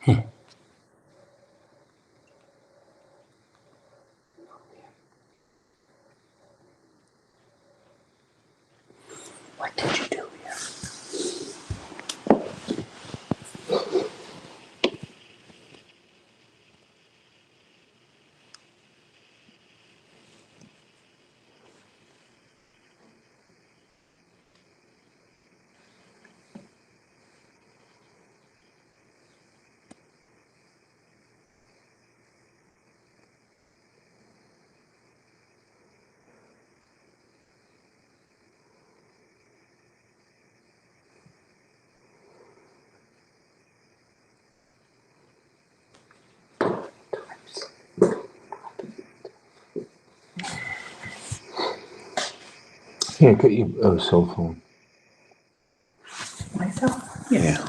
What did you do here? Yeah, get your cell phone. Myself? Yeah.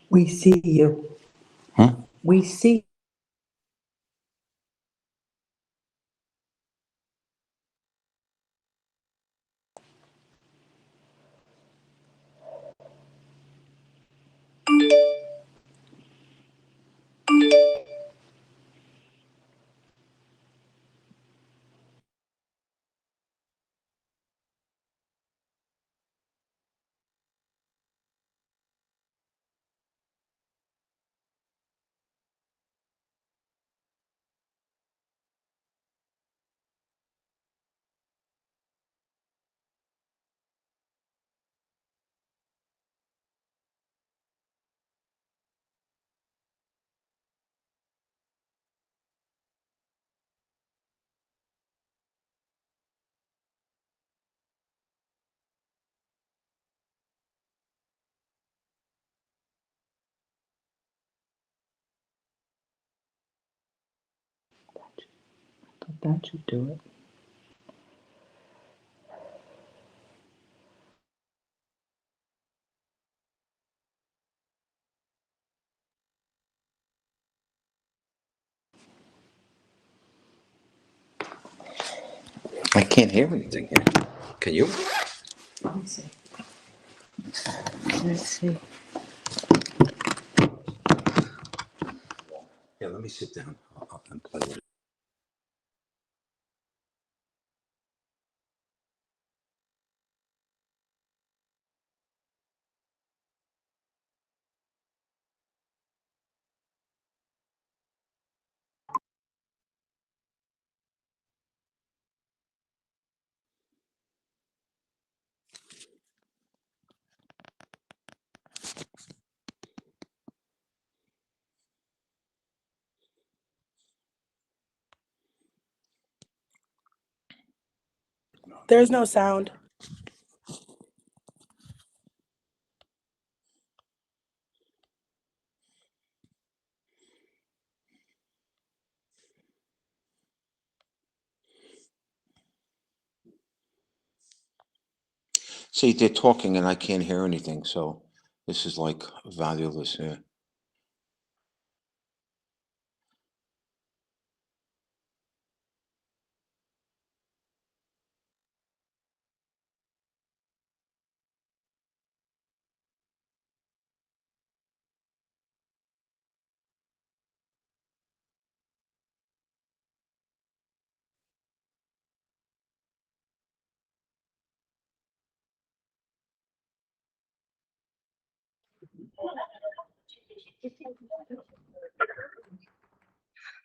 We see you. Huh? We see. That should do it. I can't hear anything here. Can you? Let me see. Let's see. Yeah, let me sit down and play with it. There's no sound. See, they're talking and I can't hear anything, so this is like valueless here.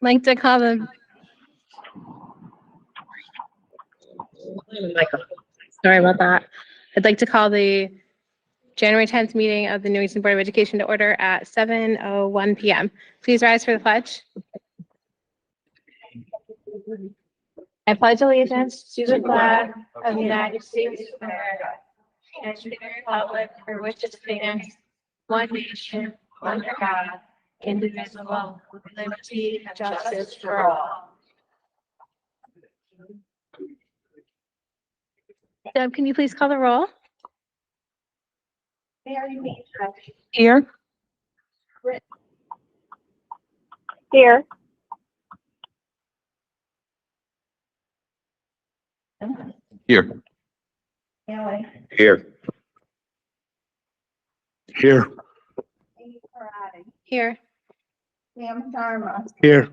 Like to call the sorry about that. I'd like to call the January 10th meeting of the Newington Board of Education to order at 7:01 p.m. Please rise for the pledge. I pledge allegiance to the flag of the United States of America and to the republic for which it stands, one nation, under God, indivisible, with liberty and justice for all. Deb, can you please call the roll? Here. Here. Here. Here. Here. Here. Here.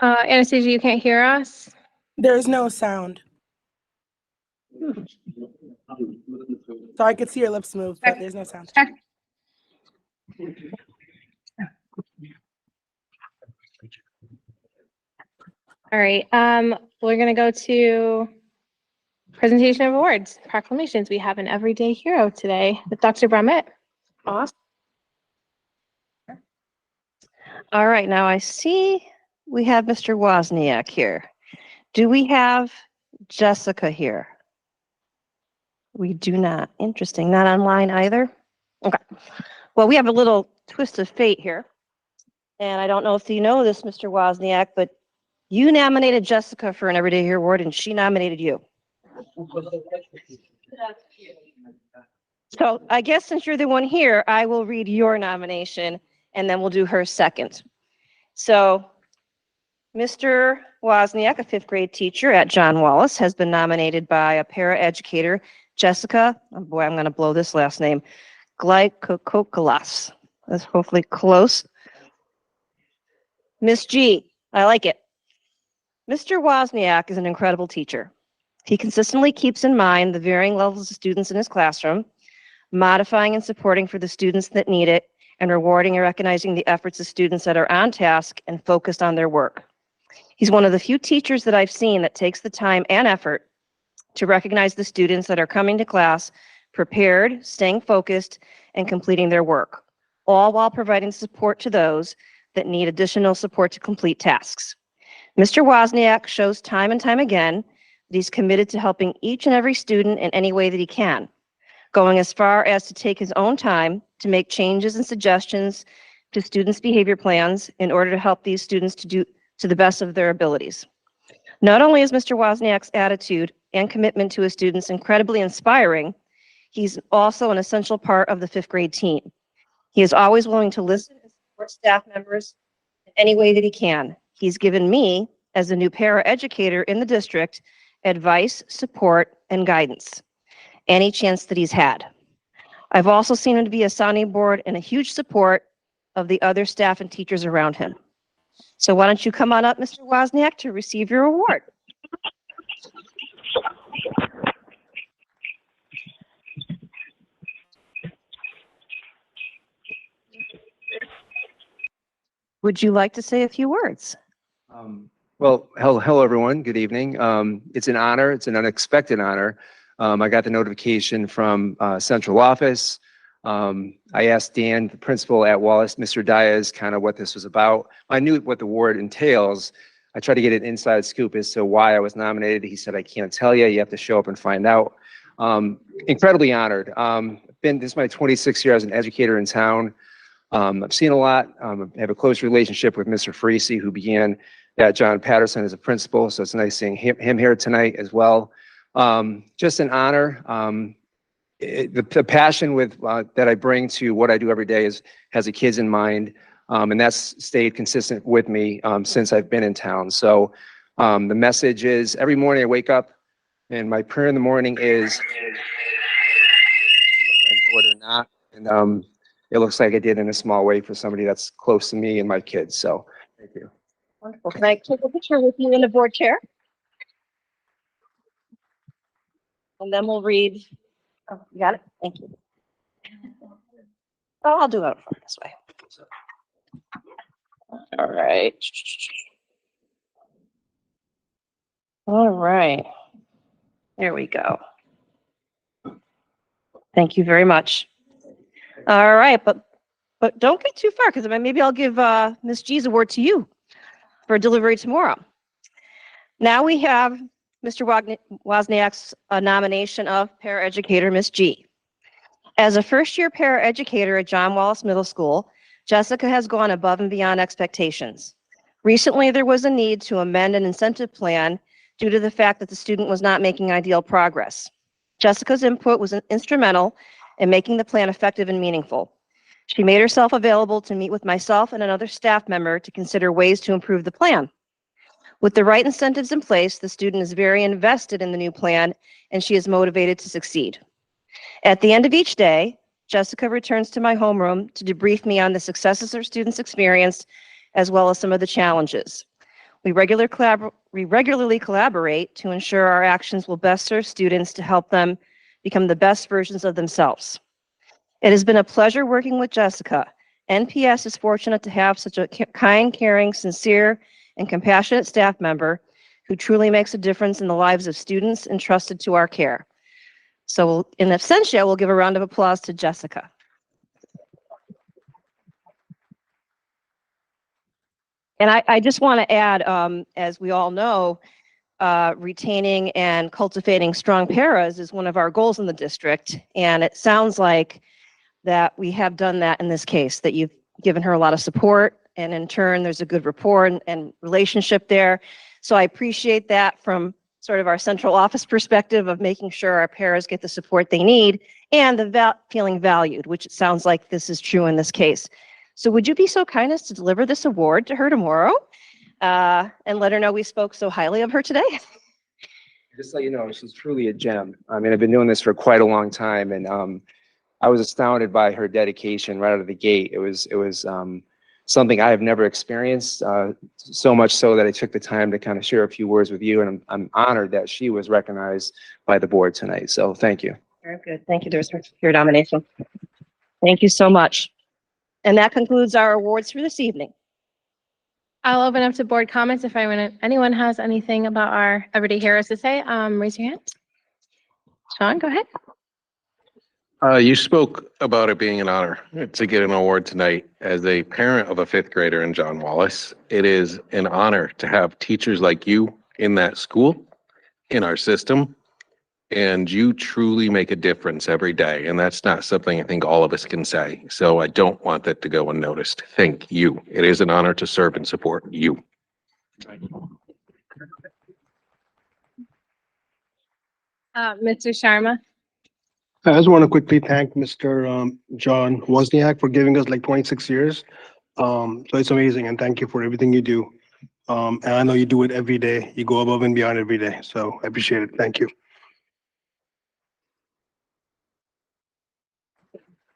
Anastasia, you can't hear us? There's no sound. So I could see your lips move, but there's no sound. Check. All right, we're gonna go to presentation of awards, proclamations. We have an everyday hero today with Dr. Brummett. Awesome. All right, now I see we have Mr. Wozniak here. Do we have Jessica here? We do not. Interesting. Not online either? Okay. Well, we have a little twist of fate here. And I don't know if you know this, Mr. Wozniak, but you nominated Jessica for an Everyday Hero Award and she nominated you. So I guess since you're the one here, I will read your nomination and then we'll do her second. So Mr. Wozniak, a fifth grade teacher at John Wallace, has been nominated by a paraeducator, Jessica, oh boy, I'm going to blow this last name, Glykokokalas. That's hopefully close. Miss G, I like it. Mr. Wozniak is an incredible teacher. He consistently keeps in mind the varying levels of students in his classroom, modifying and supporting for the students that need it, and rewarding and recognizing the efforts of students that are on task and focused on their work. He's one of the few teachers that I've seen that takes the time and effort to recognize the students that are coming to class prepared, staying focused, and completing their work, all while providing support to those that need additional support to complete tasks. Mr. Wozniak shows time and time again that he's committed to helping each and every student in any way that he can, going as far as to take his own time to make changes and suggestions to students' behavior plans in order to help these students to do to the best of their abilities. Not only is Mr. Wozniak's attitude and commitment to his students incredibly inspiring, he's also an essential part of the fifth grade team. He is always willing to listen and support staff members in any way that he can. He's given me, as a new paraeducator in the district, advice, support, and guidance any chance that he's had. I've also seen him to be a sounding board and a huge support of the other staff and teachers around him. So why don't you come on up, Mr. Wozniak, to receive your award. Would you like to say a few words? Well, hello, everyone. Good evening. It's an honor. It's an unexpected honor. I got the notification from central office. I asked Dan, the principal at Wallace, Mr. Diaz, kind of what this was about. I knew what the award entails. I tried to get an inside scoop as to why I was nominated. He said, I can't tell you. You have to show up and find out. Incredibly honored. This is my 26th year as an educator in town. I've seen a lot. I have a close relationship with Mr. Farisi, who began at John Patterson as a principal. So it's nice seeing him here tonight as well. Just an honor. The passion that I bring to what I do every day has the kids in mind. And that's stayed consistent with me since I've been in town. So the message is every morning I wake up and my prayer in the morning is whether I know it or not. And it looks like I did in a small way for somebody that's close to me and my kids. So thank you. Wonderful. Can I take a picture with you in the board chair? And then we'll read. Oh, you got it? Thank you. Oh, I'll do it this way. All right. All right. There we go. Thank you very much. All right, but don't get too far because maybe I'll give Ms. G's award to you for delivery tomorrow. Now we have Mr. Wozniak's nomination of paraeducator Ms. G. As a first-year paraeducator at John Wallace Middle School, Jessica has gone above and beyond expectations. Recently, there was a need to amend an incentive plan due to the fact that the student was not making ideal progress. Jessica's input was instrumental in making the plan effective and meaningful. She made herself available to meet with myself and another staff member to consider ways to improve the plan. With the right incentives in place, the student is very invested in the new plan, and she is motivated to succeed. At the end of each day, Jessica returns to my homeroom to debrief me on the successes her students experienced, as well as some of the challenges. We regularly collaborate to ensure our actions will best serve students to help them become the best versions of themselves. It has been a pleasure working with Jessica. NPS is fortunate to have such a kind, caring, sincere, and compassionate staff member who truly makes a difference in the lives of students entrusted to our care. So in absentia, we'll give a round of applause to Jessica. And I just want to add, as we all know, retaining and cultivating strong paras is one of our goals in the district. And it sounds like that we have done that in this case, that you've given her a lot of support. And in turn, there's a good rapport and relationship there. So I appreciate that from sort of our central office perspective of making sure our paras get the support they need and the feeling valued, which it sounds like this is true in this case. So would you be so kind as to deliver this award to her tomorrow and let her know we spoke so highly of her today? Just so you know, she's truly a gem. I mean, I've been doing this for quite a long time, and I was astounded by her dedication right out of the gate. It was something I have never experienced, so much so that I took the time to kind of share a few words with you, and I'm honored that she was recognized by the board tonight. So thank you. Very good. Thank you. There's your nomination. Thank you so much. And that concludes our awards for this evening. I'll open up to board comments if anyone has anything about our everyday heroes to say. Raise your hand. Sean, go ahead. You spoke about it being an honor to get an award tonight. As a parent of a fifth grader in John Wallace, it is an honor to have teachers like you in that school, in our system, and you truly make a difference every day. And that's not something I think all of us can say. So I don't want that to go unnoticed. Thank you. It is an honor to serve and support you. Mr. Sharma. I just want to quickly thank Mr. John Wozniak for giving us like 26 years. So it's amazing, and thank you for everything you do. And I know you do it every day. You go above and beyond every day. So I appreciate it. Thank you.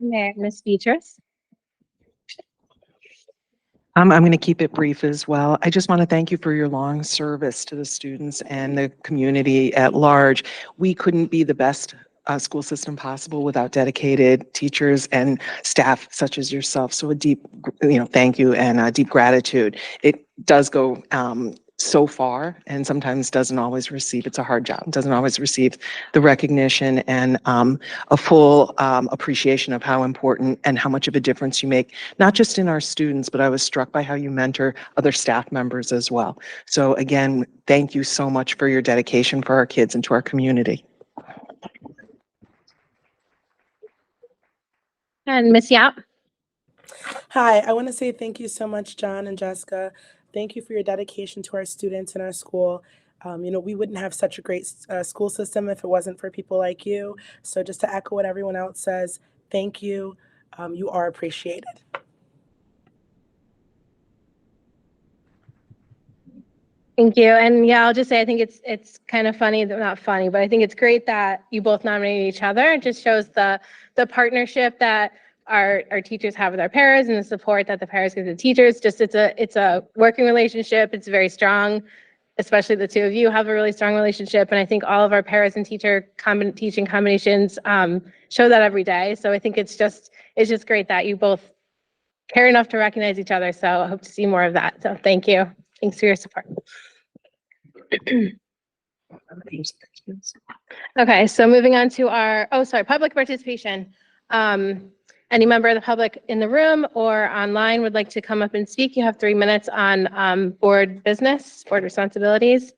Ms. Beatrice. I'm going to keep it brief as well. I just want to thank you for your long service to the students and the community at large. We couldn't be the best school system possible without dedicated teachers and staff such as yourself. So a deep, thank you and a deep gratitude. It does go so far and sometimes doesn't always receive, it's a hard job, doesn't always receive the recognition and a full appreciation of how important and how much of a difference you make, not just in our students, but I was struck by how you mentor other staff members as well. So again, thank you so much for your dedication for our kids and to our community. And Miss Yap? Hi, I want to say thank you so much, John and Jessica. Thank you for your dedication to our students in our school. We wouldn't have such a great school system if it wasn't for people like you. So just to echo what everyone else says, thank you. You are appreciated. Thank you. And yeah, I'll just say I think it's kind of funny, not funny, but I think it's great that you both nominated each other. It just shows the partnership that our teachers have with our paras and the support that the paras give the teachers. Just it's a working relationship. It's very strong, especially the two of you have a really strong relationship. And I think all of our paras and teaching combinations show that every day. So I think it's just great that you both care enough to recognize each other. So I hope to see more of that. So thank you. Thanks for your support. Okay, so moving on to our, public participation. Any member of the public in the room or online would like to come up and speak, you have 3 minutes on board business, board responsibilities.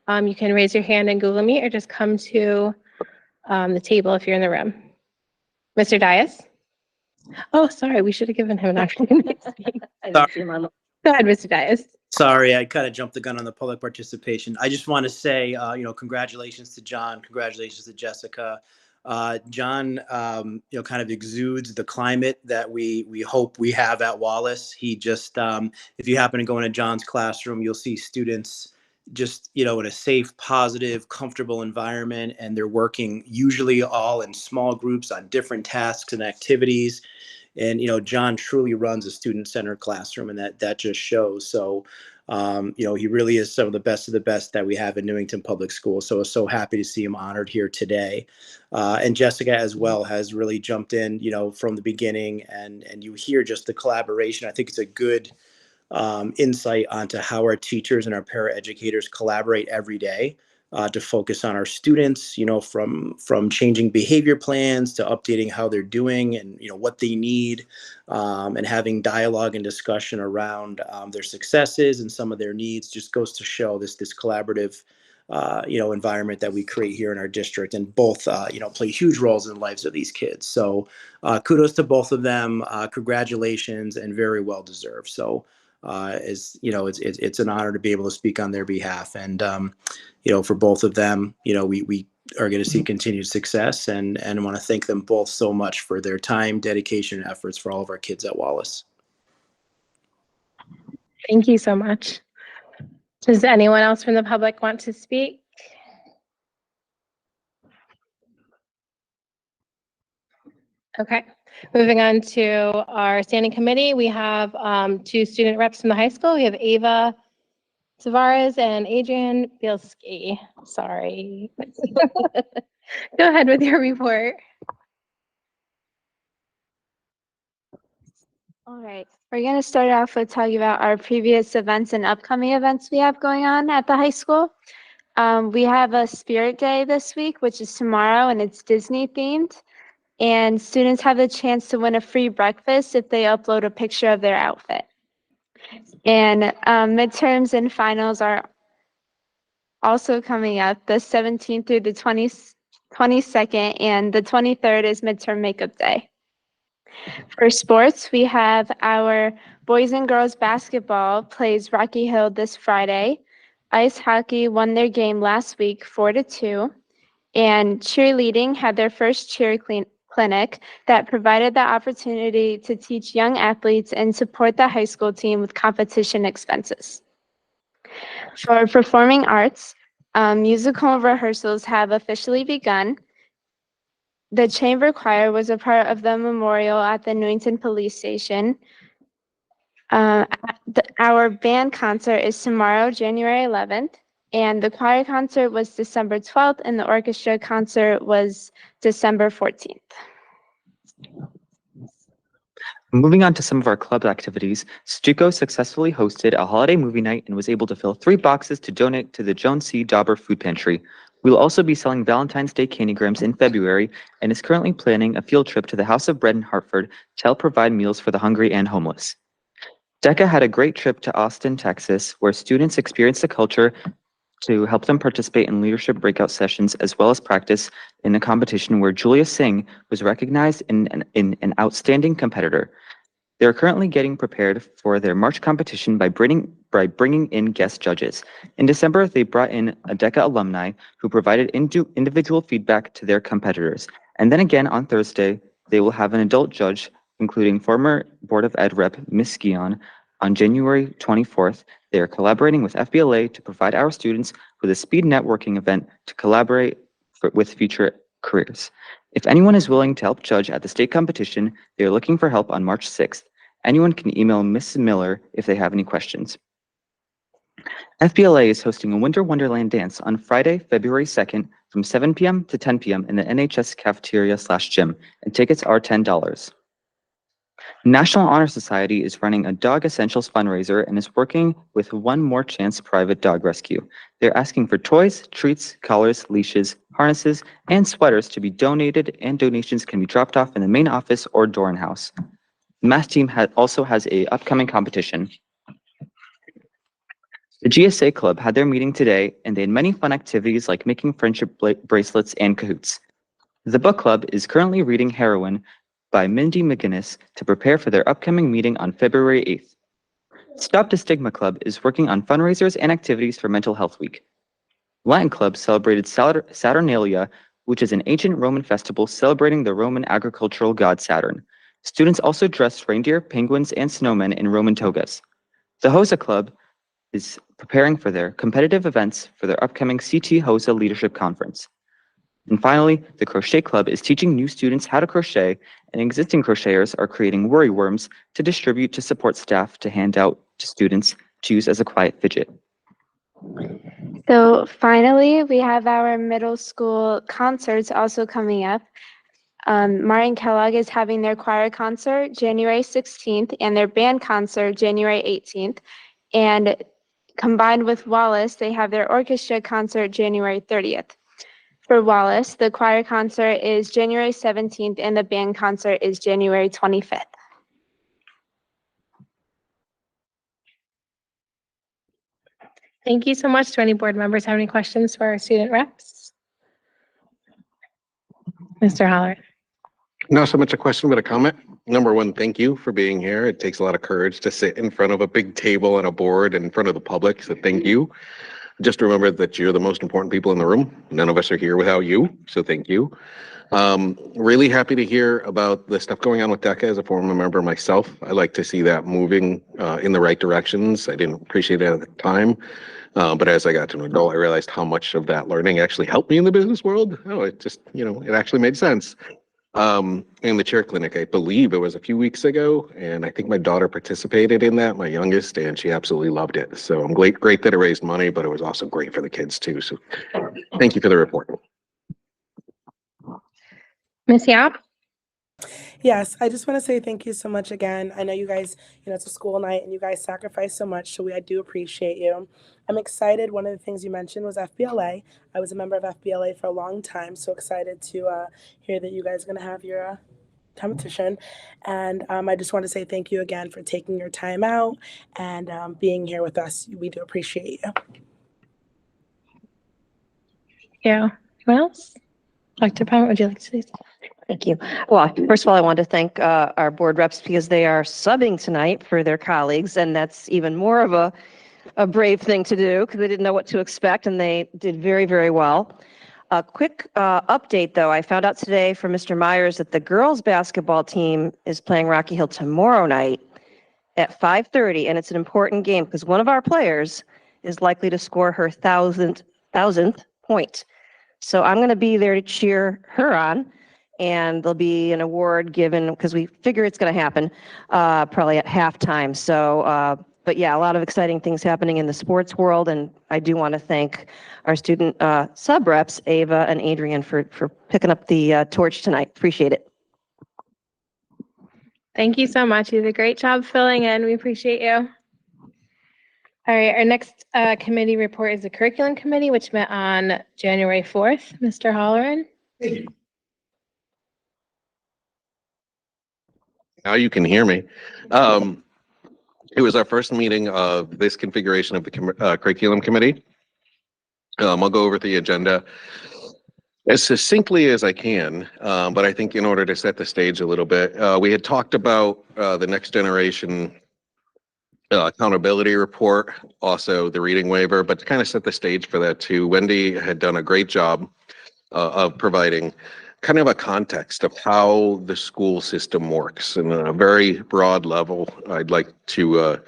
You can raise your hand in Google Meet or just come to the table if you're in the room. Mr. Dias? Oh, sorry, we should have given him an opportunity to speak. Go ahead, Mr. Dias. Sorry, I kind of jumped the gun on the public participation. I just want to say, congratulations to John, congratulations to Jessica. John, kind of exudes the climate that we hope we have at Wallace. He just, if you happen to go into John's classroom, you'll see students just, in a safe, positive, comfortable environment, and they're working usually all in small groups on different tasks and activities. And, John truly runs a student-centered classroom, and that just shows. So, he really is some of the best that we have in Newington Public Schools. So I was so happy to see him honored here today. And Jessica as well has really jumped in, from the beginning, and you hear just the collaboration. I think it's a good insight onto how our teachers and our paraeducators collaborate every day to focus on our students, from changing behavior plans to updating how they're doing and, what they need, and having dialogue and discussion around their successes and some of their needs. Just goes to show this collaborative, environment that we create here in our district, and both, play huge roles in the lives of these kids. So kudos to both of them. Congratulations, and very well deserved. So it's an honor to be able to speak on their behalf. And, for both of them, we are going to see continued success, and I want to thank them both so much for their time, dedication, and efforts for all of our kids at Wallace. Thank you so much. Does anyone else from the public want to speak? Okay, moving on to our standing committee. We have 2 student reps from the high school. We have Ava Tavares and Adrian Bielski. Sorry. Go ahead with your report. All right, we're going to start off with talking about our previous events and upcoming events we have going on at the high school. We have a Spirit Day this week, which is tomorrow, and it's Disney themed. And students have the chance to win a free breakfast if they upload a picture of their outfit. And midterms and finals are also coming up the 17th through the 22nd, and the 23rd is midterm makeup day. For sports, we have our boys and girls basketball plays Rocky Hill this Friday. Ice hockey won their game last week 4-2, and cheerleading had their first cheer clinic that provided the opportunity to teach young athletes and support the high school team with competition expenses. For performing arts, musical rehearsals have officially begun. The chamber choir was a part of the memorial at the Newington Police Station. Our band concert is tomorrow, January 11th, and the choir concert was December 12th, and the orchestra concert was December 14th. Moving on to some of our club activities, Stuco successfully hosted a holiday movie night and was able to fill 3 boxes to donate to the Joan C. Dauber Food Pantry. We will also be selling Valentine's Day candygrams in February and is currently planning a field trip to the House of Bread in Hartford to help provide meals for the hungry and homeless. DECA had a great trip to Austin, Texas, where students experienced the culture to help them participate in leadership breakout sessions as well as practice in a competition where Julia Singh was recognized in an outstanding competitor. They are currently getting prepared for their March competition by bringing in guest judges. In December, they brought in a DECA alumni who provided individual feedback to their competitors. And then again on Thursday, they will have an adult judge, including former Board of Ed Rep. Ms. Guion. On January 24th, they are collaborating with FBLA to provide our students with a speed networking event to collaborate with future careers. If anyone is willing to help judge at the state competition, they are looking for help on March 6th. Anyone can email Ms. Miller if they have any questions. FBLA is hosting a Winter Wonderland dance on Friday, February 2nd from 7 p.m. to 10 p.m. in the NHS cafeteria/gym, and tickets are $10. National Honor Society is running a Dog Essentials fundraiser and is working with One More Chance Private Dog Rescue. They're asking for toys, treats, collars, leashes, harnesses, and sweaters to be donated, and donations can be dropped off in the main office or Doran House. The math team also has an upcoming competition. The GSA Club had their meeting today, and they had many fun activities like making friendship bracelets and cahoots. The book club is currently reading Heroine by Mindy McGinnis to prepare for their upcoming meeting on February 8th. Stop the Stigma Club is working on fundraisers and activities for Mental Health Week. Latin Club celebrated Saturnalia, which is an ancient Roman festival celebrating the Roman agricultural god Saturn. Students also dressed reindeer, penguins, and snowmen in Roman togas. The HOSA Club is preparing for their competitive events for their upcoming CT HOSA Leadership Conference. And finally, the Crochet Club is teaching new students how to crochet, and existing crocheters are creating worry worms to distribute to support staff to hand out to students to use as a quiet fidget. So finally, we have our middle school concerts also coming up. Martin Kellogg is having their choir concert January 16th and their band concert January 18th. And combined with Wallace, they have their orchestra concert January 30th. For Wallace, the choir concert is January 17th and the band concert is January 25th. Thank you so much. Do any board members have any questions for our student reps? Mr. Holler. Not so much a question, but a comment. Number one, thank you for being here. It takes a lot of courage to sit in front of a big table and a board and in front of the public, so thank you. Just remember that you're the most important people in the room. None of us are here without you, so thank you. Really happy to hear about the stuff going on with DECA as a former member myself. I like to see that moving in the right directions. I didn't appreciate it at the time, but as I got to an adult, I realized how much of that learning actually helped me in the business world. Oh, it just, it actually made sense. In the chair clinic, I believe it was a few weeks ago, and I think my daughter participated in that, my youngest, and she absolutely loved it. So I'm great that it raised money, but it was also great for the kids too. So thank you for the report. Ms. Yap? Yes, I just want to say thank you so much again. I know you guys, it's a school night and you guys sacrifice so much, so I do appreciate you. I'm excited. One of the things you mentioned was FBLA. I was a member of FBLA for a long time, so excited to hear that you guys are going to have your competition. And I just want to say thank you again for taking your time out and being here with us. We do appreciate you. Yeah. Anyone else? Dr. Pound, would you like to say something? Thank you. Well, first of all, I want to thank our board reps because they are subbing tonight for their colleagues, and that's even more of a brave thing to do because they didn't know what to expect, and they did very, very well. A quick update, though. I found out today from Mr. Myers that the girls' basketball team is playing Rocky Hill tomorrow night at 5:30, and it's an important game because one of our players is likely to score her thousandth point. So I'm going to be there to cheer her on. And there'll be an award given because we figure it's going to happen probably at halftime. So, but yeah, a lot of exciting things happening in the sports world. And I do want to thank our student sub reps, Ava and Adrian, for picking up the torch tonight. Appreciate it. Thank you so much. You did a great job filling in. We appreciate you. All right, our next committee report is the curriculum committee, which met on January 4th. Mr. Holleran. Now you can hear me. It was our first meeting of this configuration of the curriculum committee. I'll go over the agenda as succinctly as I can, but I think in order to set the stage a little bit, we had talked about the next generation accountability report, also the reading waiver, but to kind of set the stage for that too, Wendy had done a great job of providing kind of a context of how the school system works. And on a very broad level, I'd like to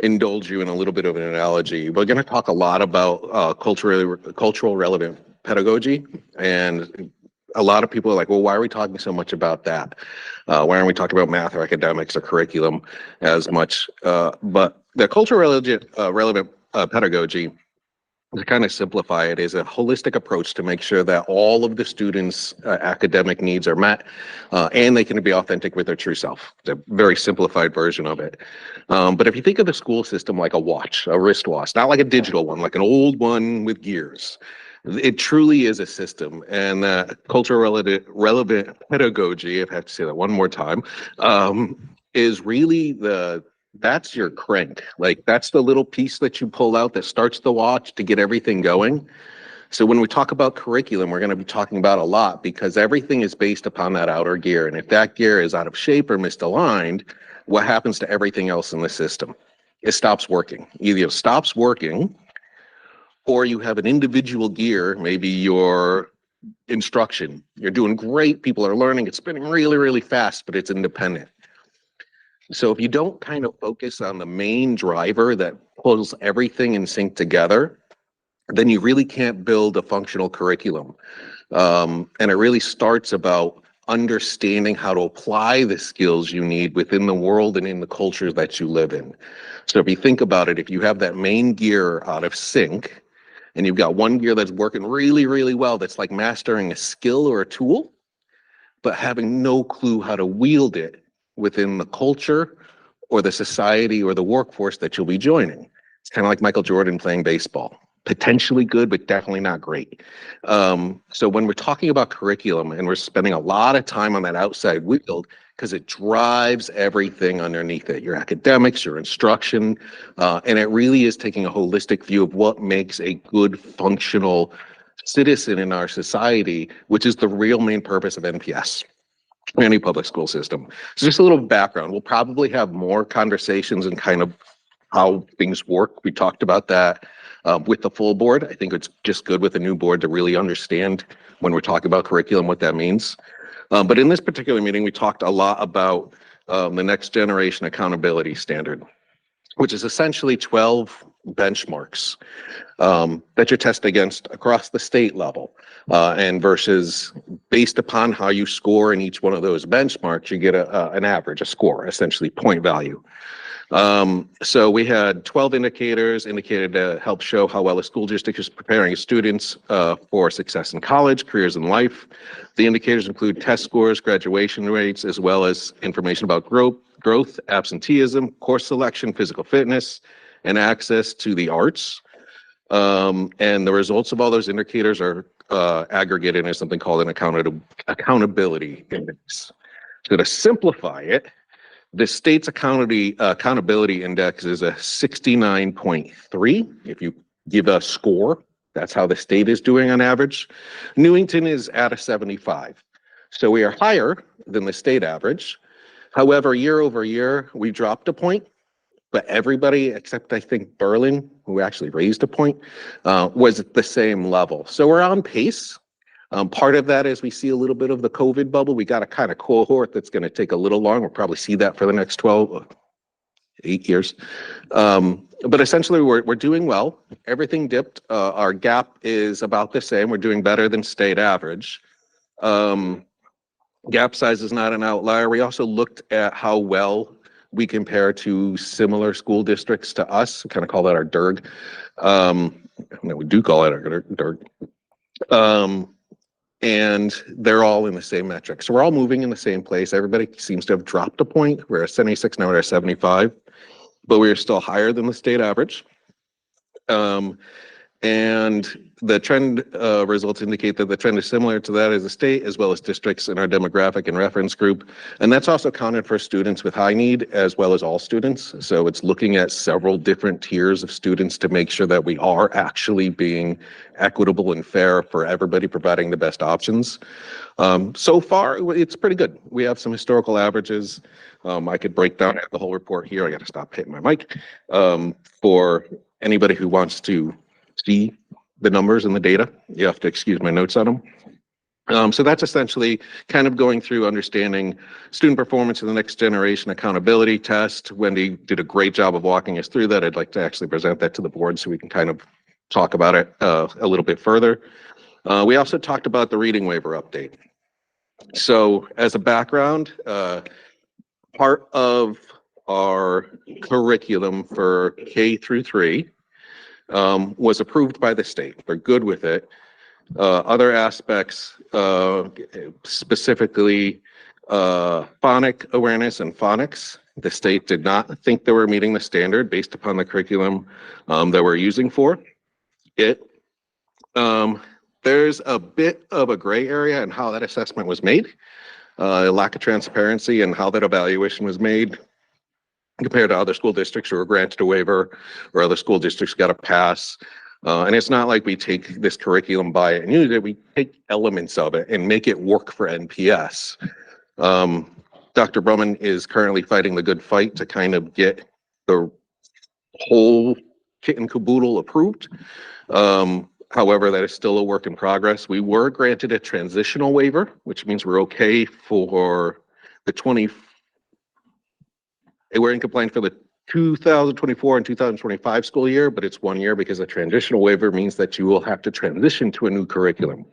indulge you in a little bit of an analogy. We're going to talk a lot about cultural relevant pedagogy, and a lot of people are like, well, why are we talking so much about that? Why aren't we talking about math or academics or curriculum as much? But the cultural relevant pedagogy, to kind of simplify it, is a holistic approach to make sure that all of the students' academic needs are met, and they can be authentic with their true self. It's a very simplified version of it. But if you think of the school system like a watch, a wristwatch, not like a digital one, like an old one with gears, it truly is a system. And cultural relevant pedagogy, if I have to say that one more time, is really that's your crank. Like, that's the little piece that you pull out that starts the watch to get everything going. So when we talk about curriculum, we're going to be talking about a lot, because everything is based upon that outer gear. And if that gear is out of shape or misaligned, what happens to everything else in the system? It stops working. Either it stops working, or you have an individual gear, maybe your instruction. You're doing great, people are learning, it's spinning really, really fast, but it's independent. So if you don't kind of focus on the main driver that pulls everything in sync together, then you really can't build a functional curriculum. And it really starts about understanding how to apply the skills you need within the world and in the cultures that you live in. So if you think about it, if you have that main gear out of sync, and you've got one gear that's working really, really well, that's like mastering a skill or a tool, but having no clue how to wield it within the culture or the society or the workforce that you'll be joining. It's kind of like Michael Jordan playing baseball. Potentially good, but definitely not great. So when we're talking about curriculum, and we're spending a lot of time on that outside wield, because it drives everything underneath it, your academics, your instruction, and it really is taking a holistic view of what makes a good functional citizen in our society, which is the real main purpose of NPS, any public school system. So just a little background. We'll probably have more conversations and kind of how things work. We talked about that with the full board. I think it's just good with a new board to really understand when we're talking about curriculum what that means. But in this particular meeting, we talked a lot about the next generation accountability standard, which is essentially 12 benchmarks that you're tested against across the state level. And versus based upon how you score in each one of those benchmarks, you get an average, a score, essentially point value. So we had 12 indicators indicated to help show how well a school district is preparing students for success in college, careers in life. The indicators include test scores, graduation rates, as well as information about growth, absenteeism, course selection, physical fitness, and access to the arts. And the results of all those indicators are aggregated in something called an accountability index. So to simplify it, the state's accountability index is a 69.3. If you give a score, that's how the state is doing on average. Newington is at a 75. So we are higher than the state average. However, year over year, we dropped a point, but everybody except I think Berlin, who actually raised a point, was at the same level. So we're on pace. Part of that is we see a little bit of the COVID bubble. We got a kind of cohort that's going to take a little long. We'll probably see that for the next 8 years. But essentially, we're doing well. Everything dipped. Our gap is about the same. We're doing better than state average. Gap size is not an outlier. We also looked at how well we compare to similar school districts to us. We kind of call that our DIRG. No, we do call it our DIRG. And they're all in the same metric. So we're all moving in the same place. Everybody seems to have dropped a point. We're at 76, now we're at 75, but we are still higher than the state average. And the trend results indicate that the trend is similar to that as a state, as well as districts in our demographic and reference group. And that's also counted for students with high need as well as all students. So it's looking at several different tiers of students to make sure that we are actually being equitable and fair for everybody, providing the best options. So far, it's pretty good. We have some historical averages. I could break down the whole report here. I got to stop hitting my mic. For anybody who wants to see the numbers and the data, you have to excuse my notes on them. So that's essentially kind of going through understanding student performance in the next generation accountability test. Wendy did a great job of walking us through that. I'd like to actually present that to the board so we can kind of talk about it a little bit further. We also talked about the reading waiver update. So as a background, part of our curriculum for K through 3 was approved by the state. They're good with it. Other aspects, specifically phonic awareness and phonics, the state did not think they were meeting the standard based upon the curriculum that we're using for it. There's a bit of a gray area in how that assessment was made, a lack of transparency in how that evaluation was made compared to other school districts who were granted a waiver or other school districts got a pass. And it's not like we take this curriculum by it and use it, we take elements of it and make it work for NPS. Dr. Brumman is currently fighting the good fight to kind of get the whole kit and caboodle approved. However, that is still a work in progress. We were granted a transitional waiver, which means we're okay for the we're in compliance for the 2024 and 2025 school year, but it's 1 year because a transitional waiver means that you will have to transition to a new curriculum.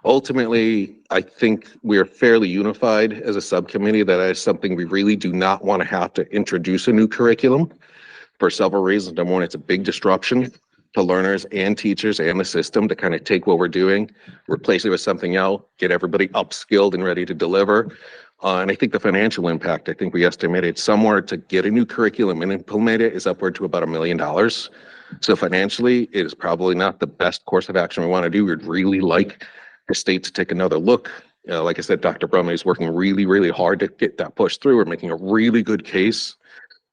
Ultimately, I think we are fairly unified as a subcommittee that is something we really do not want to have to introduce a new curriculum for several reasons. Number one, it's a big disruption to learners and teachers and the system to kind of take what we're doing, replace it with something else, get everybody upskilled and ready to deliver. And I think the financial impact, I think we estimated somewhere to get a new curriculum and implement it is upward to about $1 million. So financially, it is probably not the best course of action we want to do. We'd really like the state to take another look. Like I said, Dr. Brumman is working really, really hard to get that pushed through. We're making a really good case.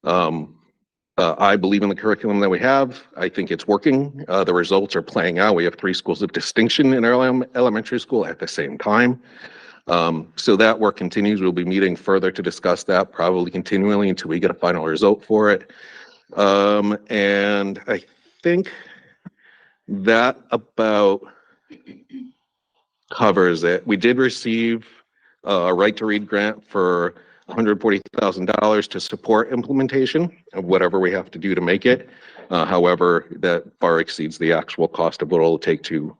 I believe in the curriculum that we have. I think it's working. The results are playing out. We have 3 schools of distinction in our elementary school at the same time. So that work continues. We'll be meeting further to discuss that, probably continually until we get a final result for it. And I think that about covers it. We did receive a right to read grant for $140,000 to support implementation of whatever we have to do to make it. However, that far exceeds the actual cost of what it'll take to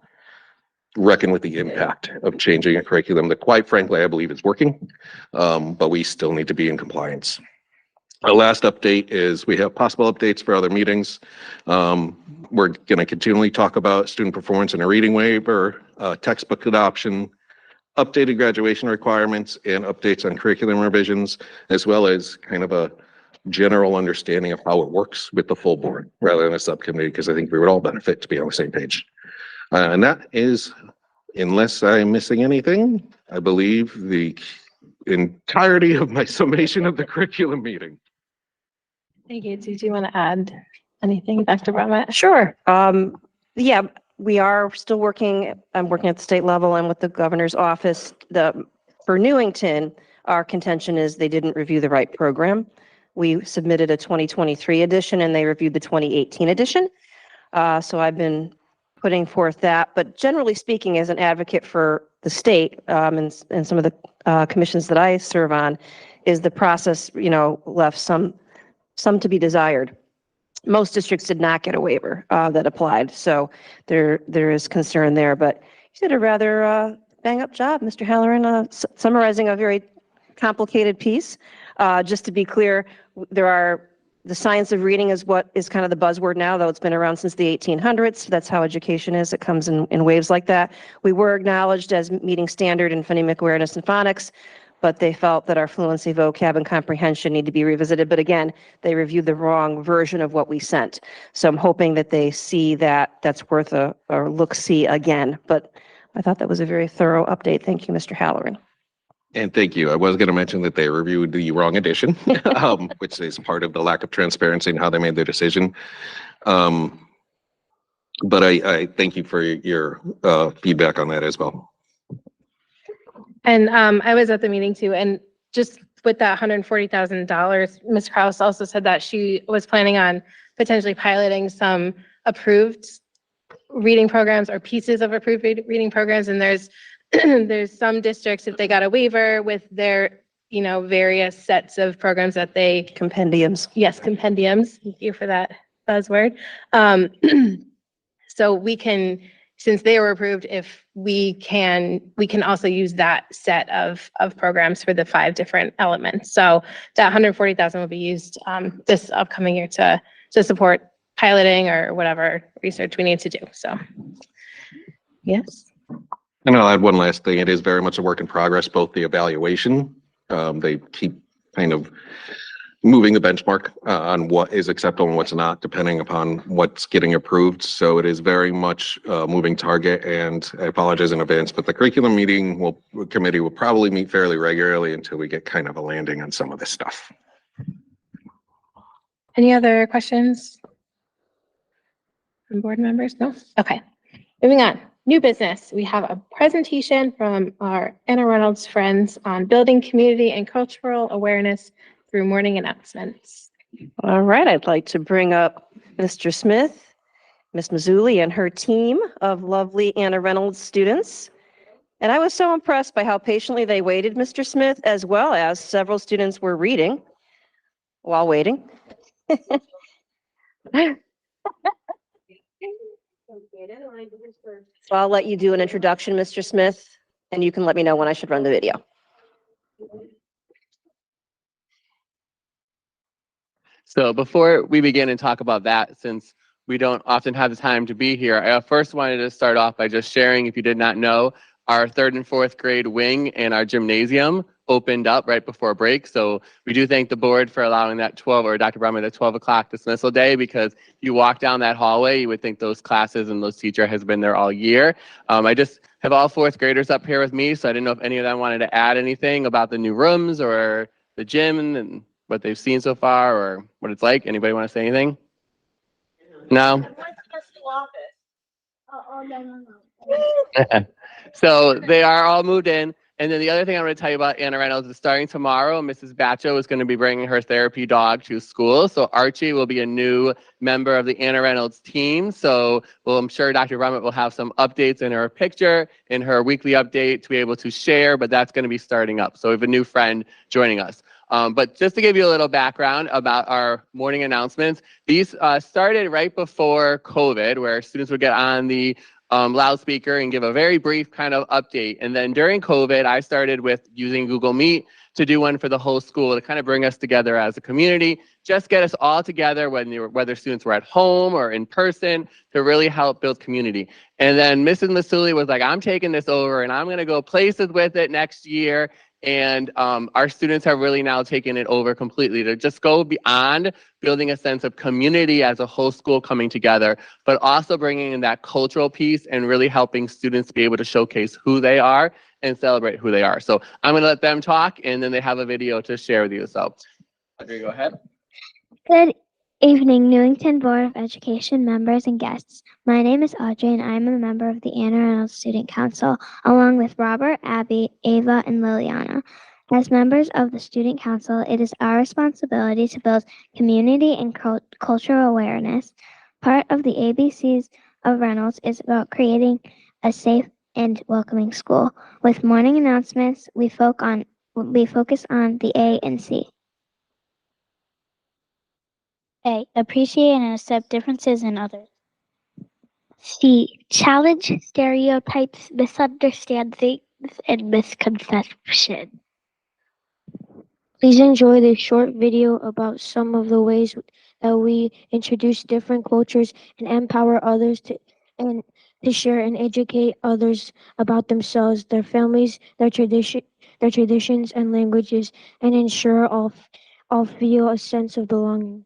reckon with the impact of changing a curriculum that, quite frankly, I believe is working, but we still need to be in compliance. Our last update is we have possible updates for other meetings. We're going to continually talk about student performance and a reading waiver, textbook adoption, updated graduation requirements, and updates on curriculum revisions, as well as kind of a general understanding of how it works with the full board rather than a subcommittee, because I think we would all benefit to be on the same page. And that is, unless I'm missing anything, I believe the entirety of my summation of the curriculum meeting. Thank you. Do you want to add anything, Dr. Brumman? Sure. Yeah, we are still working. I'm working at the state level and with the governor's office. For Newington, our contention is they didn't review the right program. We submitted a 2023 edition and they reviewed the 2018 edition. So I've been putting forth that, but generally speaking, as an advocate for the state and some of the commissions that I serve on, is the process, left some to be desired. Most districts did not get a waiver that applied, so there is concern there. But you did a rather bang up job, Mr. Halloran, summarizing a very complicated piece. Just to be clear, the science of reading is what is kind of the buzzword now, though it's been around since the 1800s. That's how education is. It comes in waves like that. We were acknowledged as meeting standard in phonemic awareness and phonics, but they felt that our fluency, vocab, and comprehension need to be revisited. But again, they reviewed the wrong version of what we sent. So I'm hoping that they see that that's worth a look-see again. But I thought that was a very thorough update. Thank you, Mr. Halloran. And thank you. I was going to mention that they reviewed the wrong edition, which is part of the lack of transparency in how they made their decision. But I thank you for your feedback on that as well. And I was at the meeting too, and just with that $140,000, Ms. Kraus also said that she was planning on potentially piloting some approved reading programs or pieces of approved reading programs. And there's there's some districts, if they got a waiver with their, you know, various sets of programs that they Compendiums. Yes, compendiums. Thank you for that buzzword. So we can, since they were approved, if we can also use that set of programs for the 5 different elements. So that 140,000 will be used this upcoming year to support piloting or whatever research we need to do. So, yes. And I'll add one last thing. It is very much a work in progress, both the evaluation. They keep kind of moving the benchmark on what is acceptable and what's not, depending upon what's getting approved. So it is very much a moving target, and I apologize in advance, but the curriculum committee will probably meet fairly regularly until we get kind of a landing on some of this stuff. Any other questions from board members? No? Okay. Moving on. New business. We have a presentation from our Anna Reynolds friends on building community and cultural awareness through morning announcements. All right, I'd like to bring up Mr. Smith, Ms. Mazzulli, and her team of lovely Anna Reynolds students. And I was so impressed by how patiently they waited, Mr. Smith, as well as several students were reading while waiting. So I'll let you do an introduction, Mr. Smith, and you can let me know when I should run the video. So before we begin and talk about that, since we don't often have the time to be here, I first wanted to start off by just sharing, if you did not know, our 3rd and 4th grade wing and our gymnasium opened up right before break. So we do thank the board for allowing that Dr. Brumman, the 12 o'clock dismissal day, because if you walk down that hallway, you would think those classes and those teachers has been there all year. I just have all 4th graders up here with me, so I didn't know if any of them wanted to add anything about the new rooms or the gym and what they've seen so far or what it's like. Anybody want to say anything? No? So they are all moved in. And then the other thing I'm going to tell you about Anna Reynolds is starting tomorrow, Mrs. Batcho is going to be bringing her therapy dog to school. So Archie will be a new member of the Anna Reynolds team. So I'm sure Dr. Brummett will have some updates in her picture, in her weekly update to be able to share, but that's going to be starting up. So we have a new friend joining us. But just to give you a little background about our morning announcements, these started right before COVID, where students would get on the loudspeaker and give a very brief kind of update. And then during COVID, I started with using Google Meet to do one for the whole school to kind of bring us together as a community, just get us all together, whether students were at home or in person, to really help build community. And then Mrs. Massuli was like, I'm taking this over and I'm going to go places with it next year. And our students have really now taken it over completely to just go beyond building a sense of community as a whole school coming together, but also bringing in that cultural piece and really helping students be able to showcase who they are and celebrate who they are. So I'm going to let them talk, and then they have a video to share with you. So Audrey, go ahead. Good evening, Newington Board of Education members and guests. My name is Audrey, and I'm a member of the Anna Reynolds Student Council, along with Robert, Abby, Ava, and Liliana. As members of the Student Council, it is our responsibility to build community and cultural awareness. Part of the ABCs of Reynolds is about creating a safe and welcoming school. With morning announcements, we focus on the A and C. A. Appreciate and accept differences in others. C. Challenge stereotypes, misunderstandings, and misconceptions. Please enjoy this short video about some of the ways that we introduce different cultures and empower others to share and educate others about themselves, their families, their their traditions and languages, and ensure all feel a sense of belonging.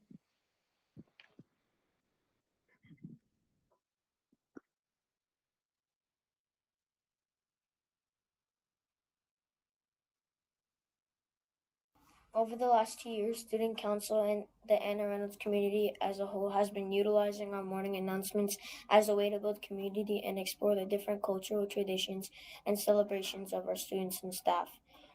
Over the last 2 years, Student Council and the Anna Reynolds community as a whole has been utilizing our morning announcements as a way to build community and explore the different cultural traditions and celebrations of our students and staff.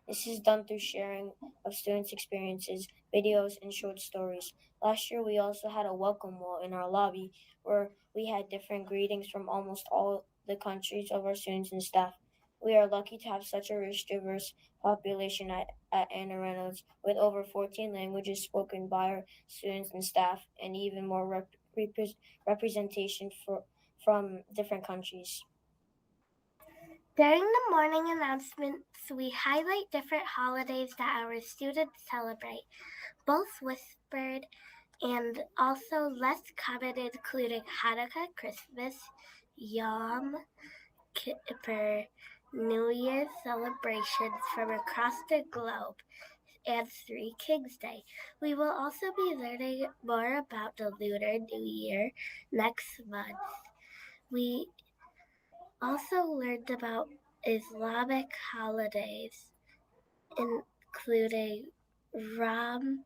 This is done through sharing of students' experiences, videos, and short stories. Last year, we also had a welcome wall in our lobby where we had different greetings from almost all the countries of our students and staff. We are lucky to have such a rich, diverse population at Anna Reynolds, with over 14 languages spoken by our students and staff, and even more representation from different countries. During the morning announcements, we highlight different holidays that our students celebrate, both whispered and also less commented, including Hanukkah, Christmas, Yom Kippur, New Year's celebrations from across the globe, and Three Kings Day. We will also be learning more about the Lunar New Year next month. We also learned about Islamic holidays, including Ramadan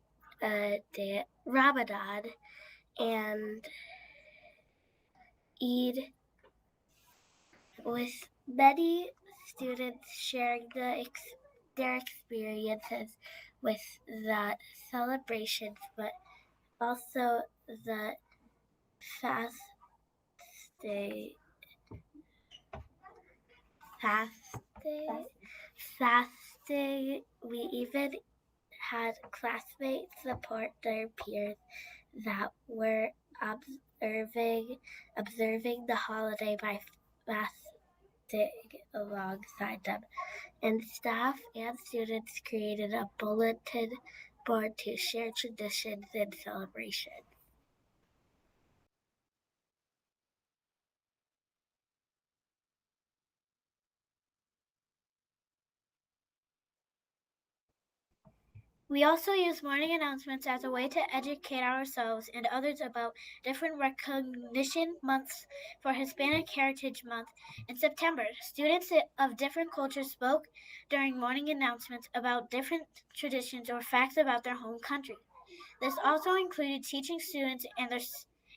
and Eid, with many students sharing their experiences with the celebrations, but also the fast day. Fasting. We even had classmates support their peers that were observing the holiday by fasting alongside them. And staff and students created a bulletin board to share traditions and celebrations. We also use morning announcements as a way to educate ourselves and others about different recognition months. For Hispanic Heritage Month in September, students of different cultures spoke during morning announcements about different traditions or facts about their home country. This also included teaching students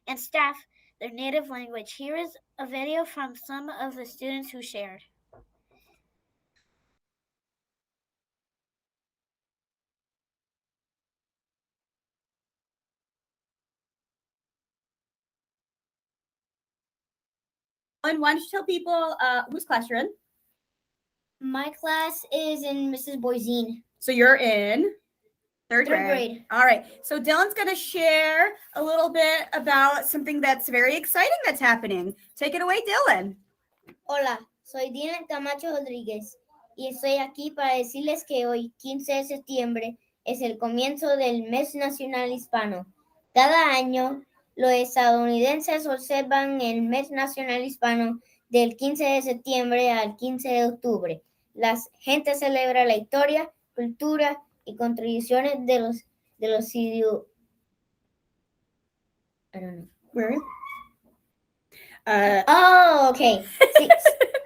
and staff their native language. Here is a video from some of the students who shared. And why don't you tell people whose class you're in? My class is in Mrs. Boisine. So you're in third Third grade. grade. All right. So Dylan's going to share a little bit about something that's very exciting that's happening. Take it away, Dylan. Hola, soy Dylan Camacho Rodríguez y estoy aquí para decirles que hoy, 15 de septiembre, es el comienzo del Mes Nacional Hispano. Cada año, los estadounidenses observan el Mes Nacional Hispano del 15 de septiembre al 15 de octubre. La gente celebra la historia, cultura y contribuciones de los ciudadanos. I don't know. Where? Okay.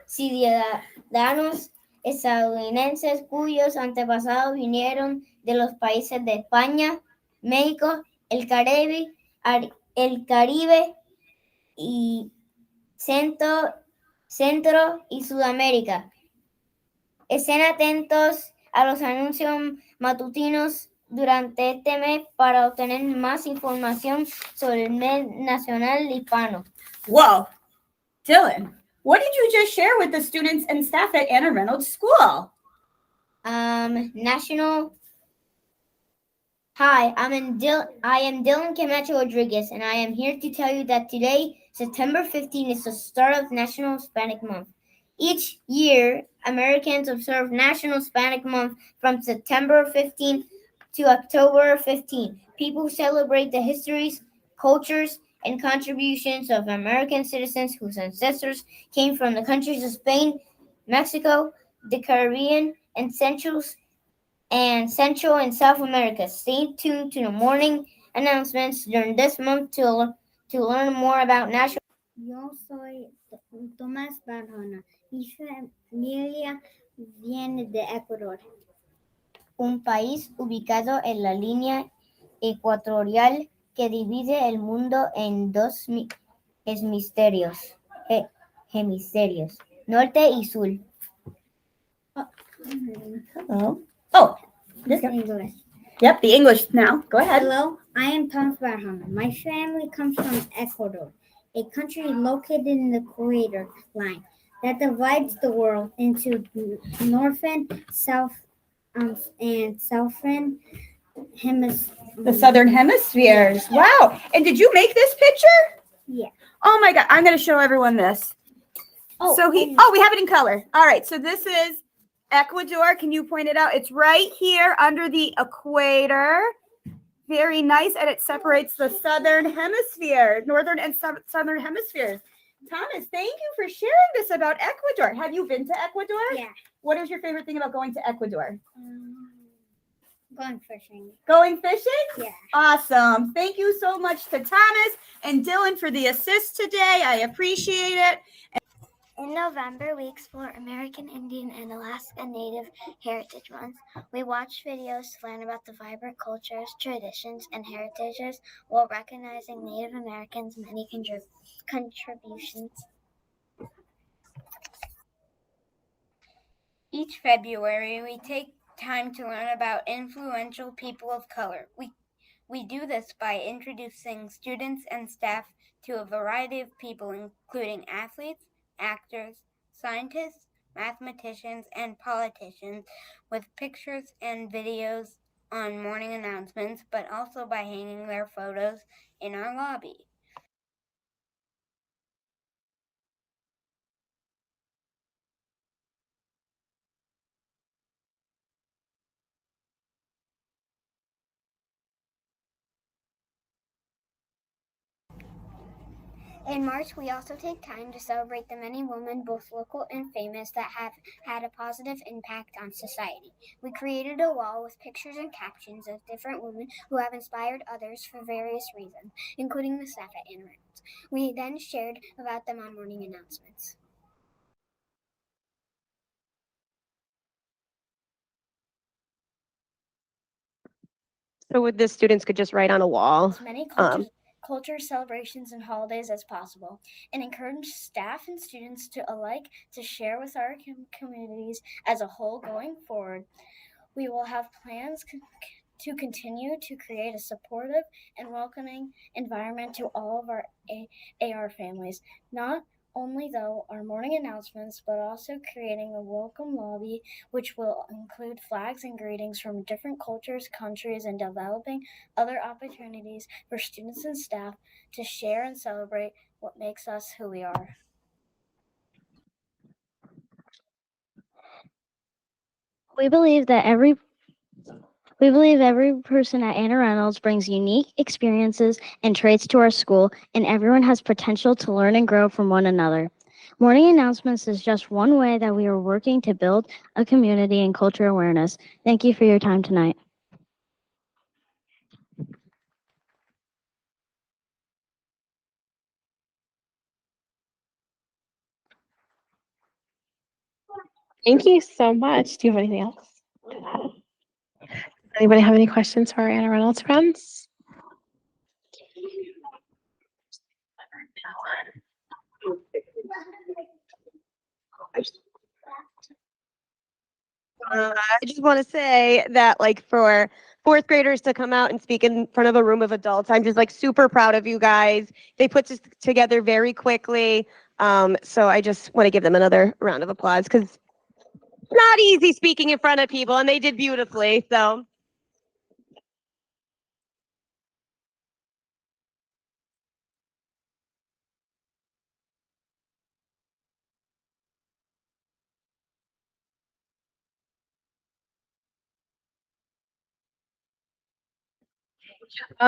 Ciudadanos estadounidenses cuyos antepasados vinieron de los países de España, México, el Caribe y Centro y Sudamérica. Estén atentos a los anuncios matutinos durante este mes para obtener más información sobre el Mes Nacional Hispano. Whoa, Dylan, what did you just share with the students and staff at Anna Reynolds School? Hi, I am Dylan Camacho Rodriguez, and I am here to tell you that today, September 15, is the start of National Hispanic Month. Each year, Americans observe National Hispanic Month from September 15 to October 15. People celebrate the histories, cultures, and contributions of American citizens whose ancestors came from the countries of Spain, Mexico, the Caribbean, and Central and South America. Stay tuned to the morning announcements during this month to learn more about national. Yo soy Tomás Barjona. Mi familia viene de Ecuador, un país ubicado en la línea ecuatorial que divide el mundo en dos hemisferios, norte y sur. Hello. Oh, This is English. yep, the English now. Go ahead. Hello, I am Thomas Barham. My family comes from Ecuador, a country located in the equator line that divides the world into northern, south, and southern hemispheres. The Southern Hemispheres. Wow. And did you make this picture? Yeah. Oh my God. I'm going to show everyone this. Oh, So we have it in color. All right. So this is Ecuador. Can you point it out? It's right here under the equator. Very nice. And it separates the Southern Hemisphere, Northern and Southern Hemispheres. Thomas, thank you for sharing this about Ecuador. Have you been to Ecuador? Yeah. What is your favorite thing about going to Ecuador? Going fishing. Going fishing? Yeah. Awesome. Thank you so much to Thomas and Dylan for the assist today. I appreciate it. In November, we explore American Indian and Alaska Native Heritage Month. We watch videos to learn about the vibrant cultures, traditions, and heritages while recognizing Native Americans' many contributions. Each February, we take time to learn about influential people of color. We do this by introducing students and staff to a variety of people, including athletes, actors, scientists, mathematicians, and politicians, with pictures and videos on morning announcements, but also by hanging their photos in our lobby. In March, we also take time to celebrate the many women, both local and famous, that have had a positive impact on society. We created a wall with pictures and captions of different women who have inspired others for various reasons, including the staff at Anna Reynolds. We then shared about them on morning announcements. So with this, students could just write on a wall. As many culture celebrations and holidays as possible, and encourage staff and students alike to share with our communities as a whole going forward. We will have plans to continue to create a supportive and welcoming environment to all of our AR families. Not only though our morning announcements, but also creating a welcome lobby, which will include flags and greetings from different cultures, countries, and developing other opportunities for students and staff to share and celebrate what makes us who we are. We believe every person at Anna Reynolds brings unique experiences and traits to our school, and everyone has potential to learn and grow from one another. Morning announcements is just one way that we are working to build a community and culture awareness. Thank you for your time tonight. Thank you so much. Do you have anything else? Anybody have any questions for our Anna Reynolds friends? I just want to say that, like, for fourth graders to come out and speak in front of a room of adults, I'm just like super proud of you guys. They put this together very quickly. So I just want to give them another round of applause because it's not easy speaking in front of people, and they did beautifully. So.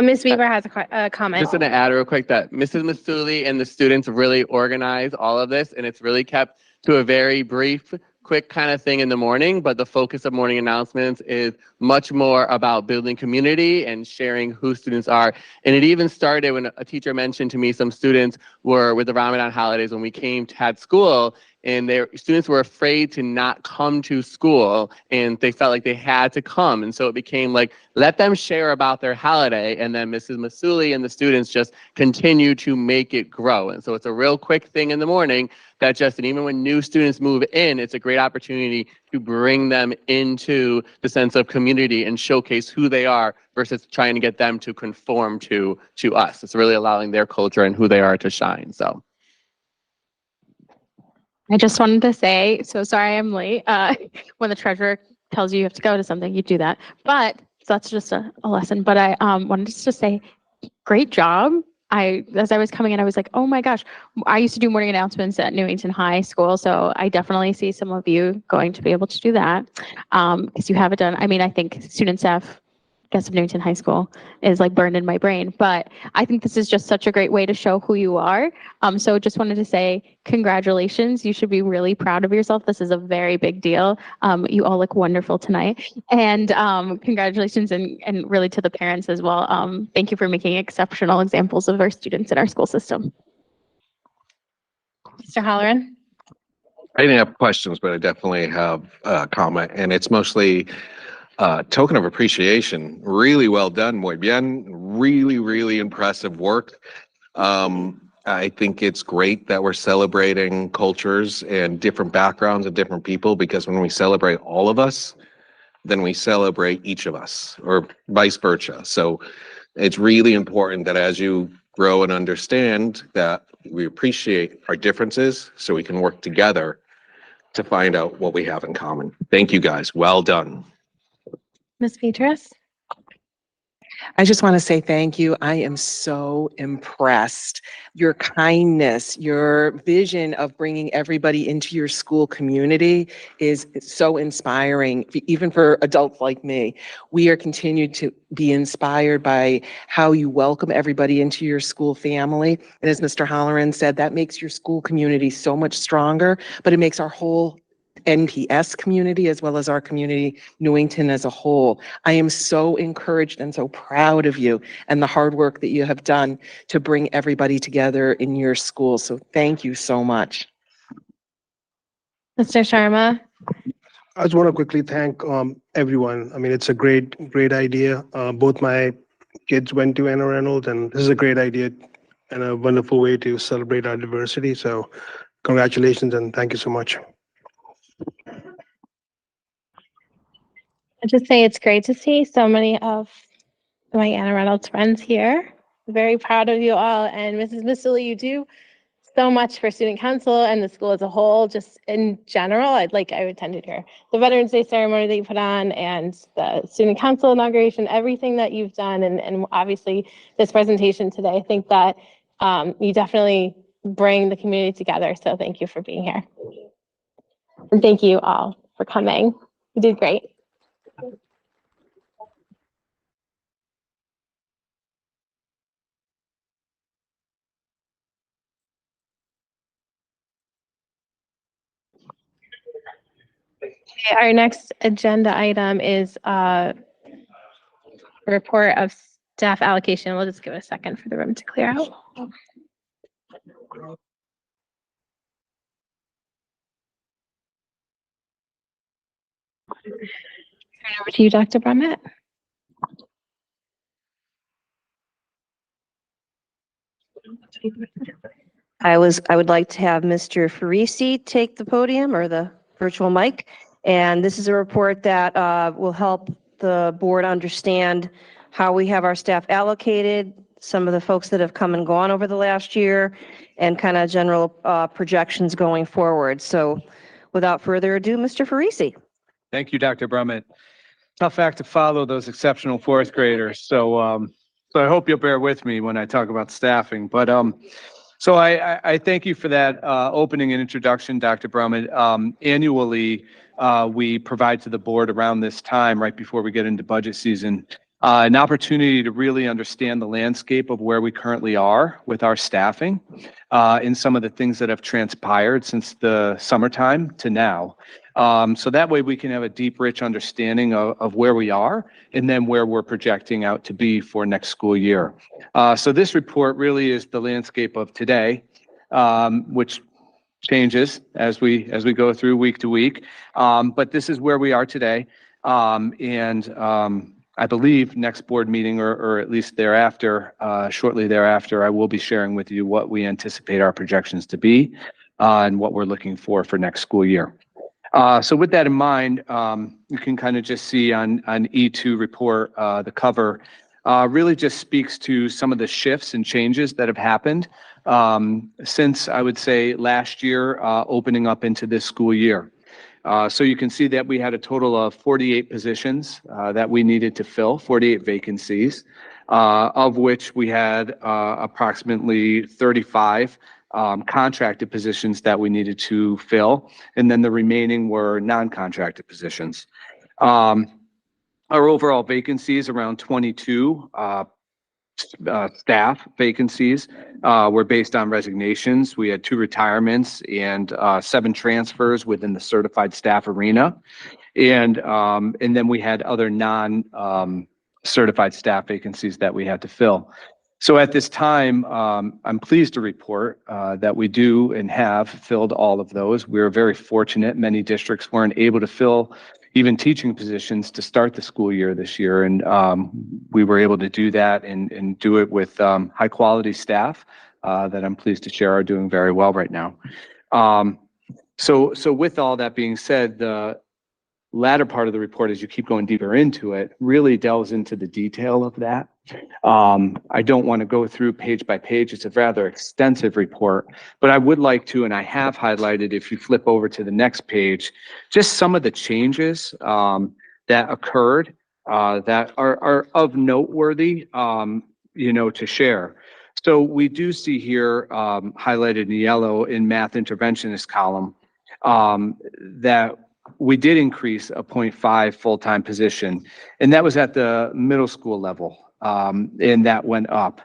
Ms. Weaver has a comment. Just going to add real quick that Mrs. Masuli and the students really organize all of this, and it's really kept to a very brief quick kind of thing in the morning, but the focus of morning announcements is much more about building community and sharing who students are. And it even started when a teacher mentioned to me some students were with the Ramadan holidays when we had school, and their students were afraid to not come to school, and they felt like they had to come. And so it became like, let them share about their holiday, and then Mrs. Masuli and the students just continue to make it grow. And so it's a real quick thing in the morning that just, and even when new students move in, it's a great opportunity to bring them into the sense of community and showcase who they are versus trying to get them to conform to us. It's really allowing their culture and who they are to shine. So. I just wanted to say, so sorry I'm late. When the treasurer tells you you have to go to something, you do that. But so that's just a lesson. But I wanted to just say, great job. As I was coming in, I was like, oh my gosh, I used to do morning announcements at Newington High School. So I definitely see some of you going to be able to do that because you have it done. I mean, I think student staff, guess of Newington High School is like burned in my brain, but I think this is just such a great way to show who you are. So just wanted to say congratulations. You should be really proud of yourself. This is a very big deal. You all look wonderful tonight, and congratulations and really to the parents as well. Thank you for making exceptional examples of our students in our school system. Mr. Halloran? I didn't have questions, but I definitely have a comment, and it's mostly token of appreciation. Really well done, muy bien. Really, really impressive work. I think it's great that we're celebrating cultures and different backgrounds of different people, because when we celebrate all of us, then we celebrate each of us, or vice versa. So it's really important that as you grow and understand that we appreciate our differences so we can work together to find out what we have in common. Thank you guys. Well done. Ms. Petras? I just want to say thank you. I am so impressed. Your kindness, your vision of bringing everybody into your school community is so inspiring, even for adults like me. We are continued to be inspired by how you welcome everybody into your school family. And as Mr. Halloran said, that makes your school community so much stronger, but it makes our whole NPS community as well as our community, Newington as a whole. I am so encouraged and so proud of you and the hard work that you have done to bring everybody together in your school. So thank you so much. Mr. Sharma? I just want to quickly thank everyone. I mean, it's a great idea. Both my kids went to Anna Reynolds, and this is a great idea and a wonderful way to celebrate our diversity. So congratulations and thank you so much. I'd just say it's great to see so many of my Anna Reynolds friends here. Very proud of you all. And Mrs. Masuli, you do so much for student council and the school as a whole. Just in general, I attended the Veterans Day ceremony that you put on and the student council inauguration, everything that you've done, and obviously this presentation today. I think that you definitely bring the community together. So thank you for being here. And thank you all for coming. You did great. Okay, our next agenda item is a report of staff allocation. We'll just give it a second for the room to clear out. Turn over to you, Dr. Brummett. I would like to have Mr. Farisi take the podium or the virtual mic. And this is a report that will help the board understand how we have our staff allocated, some of the folks that have come and gone over the last year, and kind of general projections going forward. So without further ado, Mr. Farisi. Thank you, Dr. Brummett. Tough act to follow, those exceptional fourth graders. So I hope you'll bear with me when I talk about staffing. But so I thank you for that opening and introduction, Dr. Brummett. Annually, we provide to the board around this time, right before we get into budget season, an opportunity to really understand the landscape of where we currently are with our staffing and some of the things that have transpired since the summertime to now. So that way we can have a deep, rich understanding of where we are and then where we're projecting out to be for next school year. So this report really is the landscape of today, which changes as we go through week to week. But this is where we are today. I believe next board meeting or at least thereafter, shortly thereafter, I will be sharing with you what we anticipate our projections to be and what we're looking for next school year. So with that in mind, you can kind of just see on E2 report, the cover really just speaks to some of the shifts and changes that have happened since I would say last year opening up into this school year. So you can see that we had a total of 48 positions that we needed to fill, 48 vacancies, of which we had approximately 35 contracted positions that we needed to fill, and then the remaining were non-contracted positions. Our overall vacancies, around 22 staff vacancies, were based on resignations. We had 2 retirements and 7 transfers within the certified staff arena. And then we had other certified staff vacancies that we had to fill. So at this time, I'm pleased to report that we do and have filled all of those. We're very fortunate. Many districts weren't able to fill even teaching positions to start the school year this year. And we were able to do that and do it with high quality staff that I'm pleased to share are doing very well right now. So with all that being said, the latter part of the report, as you keep going deeper into it, really delves into the detail of that. I don't want to go through page by page. It's a rather extensive report, but I would like to, and I have highlighted, if you flip over to the next page, just some of the changes that occurred that are of noteworthy, to share. So we do see here highlighted in yellow in math interventionist column that we did increase a 0.5 full-time position, and that was at the middle school level, and that went up.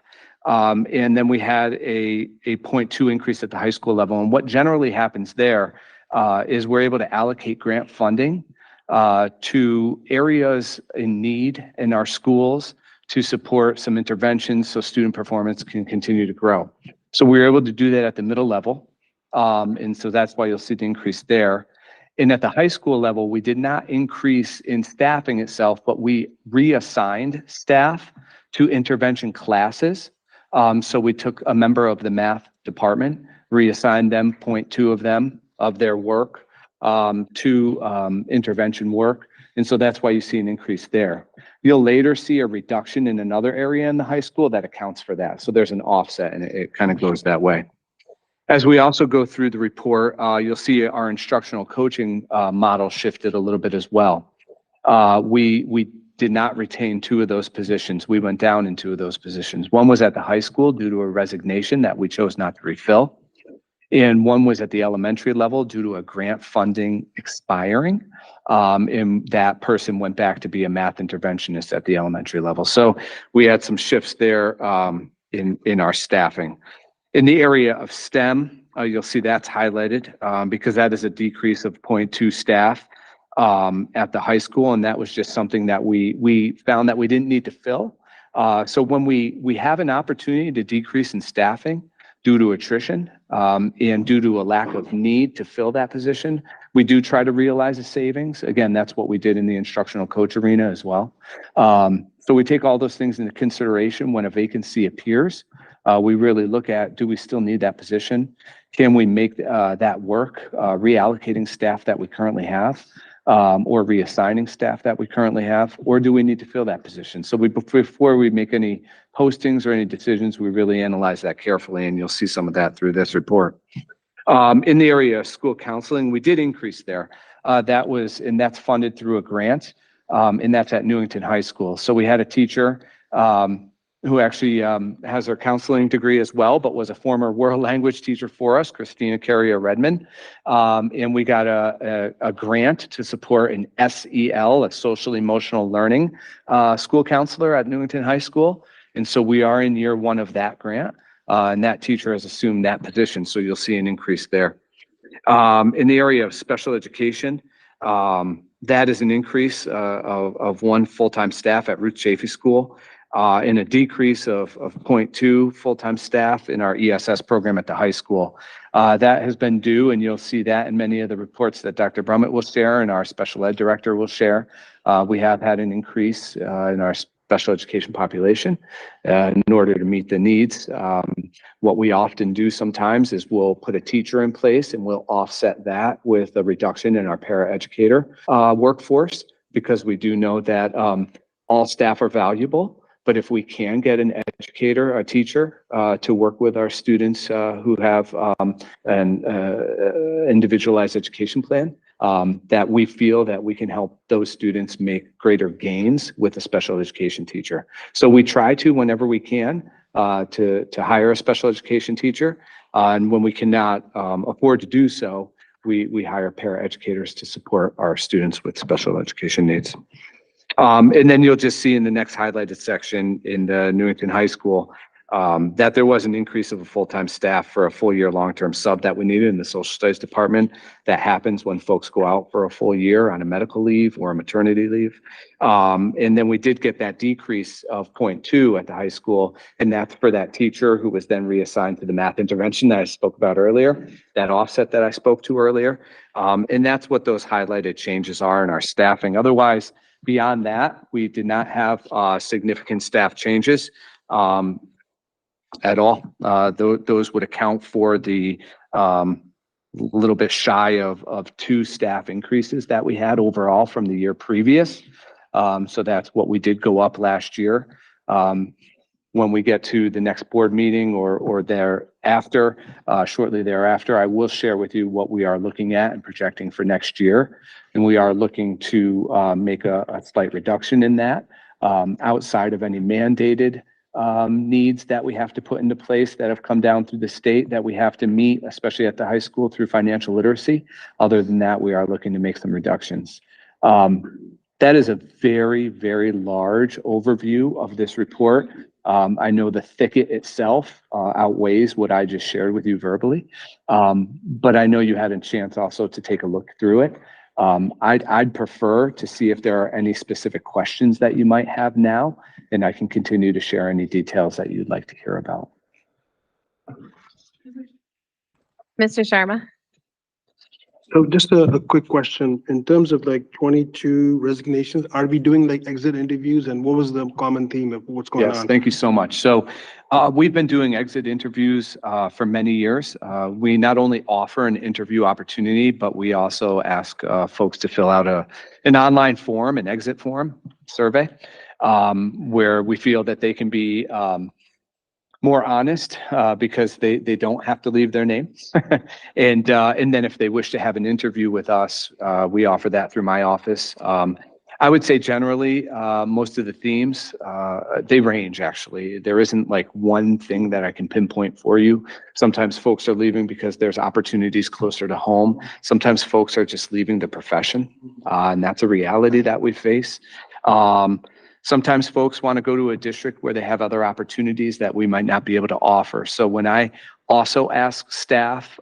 And then we had a 0.2 increase at the high school level. And what generally happens there is we're able to allocate grant funding to areas in need in our schools to support some interventions so student performance can continue to grow. So we were able to do that at the middle level. And so that's why you'll see the increase there. And at the high school level, we did not increase in staffing itself, but we reassigned staff to intervention classes. So we took a member of the math department, reassigned them 0.2 of them of their work to intervention work. And so that's why you see an increase there. You'll later see a reduction in another area in the high school that accounts for that. So there's an offset and it kind of goes that way. As we also go through the report, you'll see our instructional coaching model shifted a little bit as well. We did not retain 2 of those positions. We went down in 2 of those positions. One was at the high school due to a resignation that we chose not to refill. And one was at the elementary level due to a grant funding expiring. And that person went back to be a math interventionist at the elementary level. So we had some shifts there in our staffing. In the area of STEM, you'll see that's highlighted because that is a decrease of 0.2 staff at the high school. And that was just something that we found that we didn't need to fill. So when we have an opportunity to decrease in staffing due to attrition and due to a lack of need to fill that position, we do try to realize a savings. Again, that's what we did in the instructional coach arena as well. So we take all those things into consideration when a vacancy appears. We really look at, do we still need that position? Can we make that work, reallocating staff that we currently have, or reassigning staff that we currently have, or do we need to fill that position? So before we make any postings or any decisions, we really analyze that carefully, and you'll see some of that through this report. In the area of school counseling, we did increase there. That's funded through a grant, and that's at Newington High School. So we had a teacher who actually has her counseling degree as well, but was a former world language teacher for us, Christina Carrier-Redmond. And we got a grant to support an SEL, a social emotional learning school counselor at Newington High School. And so we are in year 1 of that grant, and that teacher has assumed that position. So you'll see an increase there. In the area of special education, That is an increase of one full-time staff at Ruth Chafee School, and a decrease of 0.2 full-time staff in our ESS program at the high school. That has been due, and you'll see that in many of the reports that Dr. Brummett will share and our special ed director will share. We have had an increase in our special education population in order to meet the needs. What we often do sometimes is we'll put a teacher in place and we'll offset that with a reduction in our paraeducator workforce, because we do know that all staff are valuable. But if we can get an educator, a teacher, to work with our students who have an individualized education plan, that we feel that we can help those students make greater gains with a special education teacher. So we try to, whenever we can, to hire a special education teacher. And when we cannot afford to do so, we hire paraeducators to support our students with special education needs. And then you'll just see in the next highlighted section in the Newington High School that there was an increase of a full-time staff for a full year long-term sub that we needed in the social studies department. That happens when folks go out for a full year on a medical leave or a maternity leave. And then we did get that decrease of 0.2 at the high school, and that's for that teacher who was then reassigned to the math intervention that I spoke about earlier, that offset that I spoke to earlier. And that's what those highlighted changes are in our staffing. Otherwise, beyond that, we did not have significant staff changes at all. Those would account for the little bit shy of 2 staff increases that we had overall from the year previous. So that's what we did go up last year. When we get to the next board meeting or thereafter, shortly thereafter, I will share with you what we are looking at and projecting for next year. And we are looking to make a slight reduction in that outside of any mandated needs that we have to put into place that have come down through the state that we have to meet, especially at the high school through financial literacy. Other than that, we are looking to make some reductions. That is a very, very large overview of this report. I know the thicket itself outweighs what I just shared with you verbally, but I know you had a chance also to take a look through it. I'd prefer to see if there are any specific questions that you might have now, and I can continue to share any details that you'd like to hear about. Mr. Sharma? So just a quick question. In terms of like 22 resignations, are we doing like exit interviews, and what was the common theme of what's going Yes, on? thank you so much. So we've been doing exit interviews for many years. We not only offer an interview opportunity, but we also ask folks to fill out an online form, an exit form survey, where we feel that they can be more honest because they don't have to leave their name. And then if they wish to have an interview with us, we offer that through my office. I would say generally, most of the themes, they range actually. There isn't like one thing that I can pinpoint for you. Sometimes folks are leaving because there's opportunities closer to home. Sometimes folks are just leaving the profession, and that's a reality that we face. Sometimes folks want to go to a district where they have other opportunities that we might not be able to offer. So when I also ask staff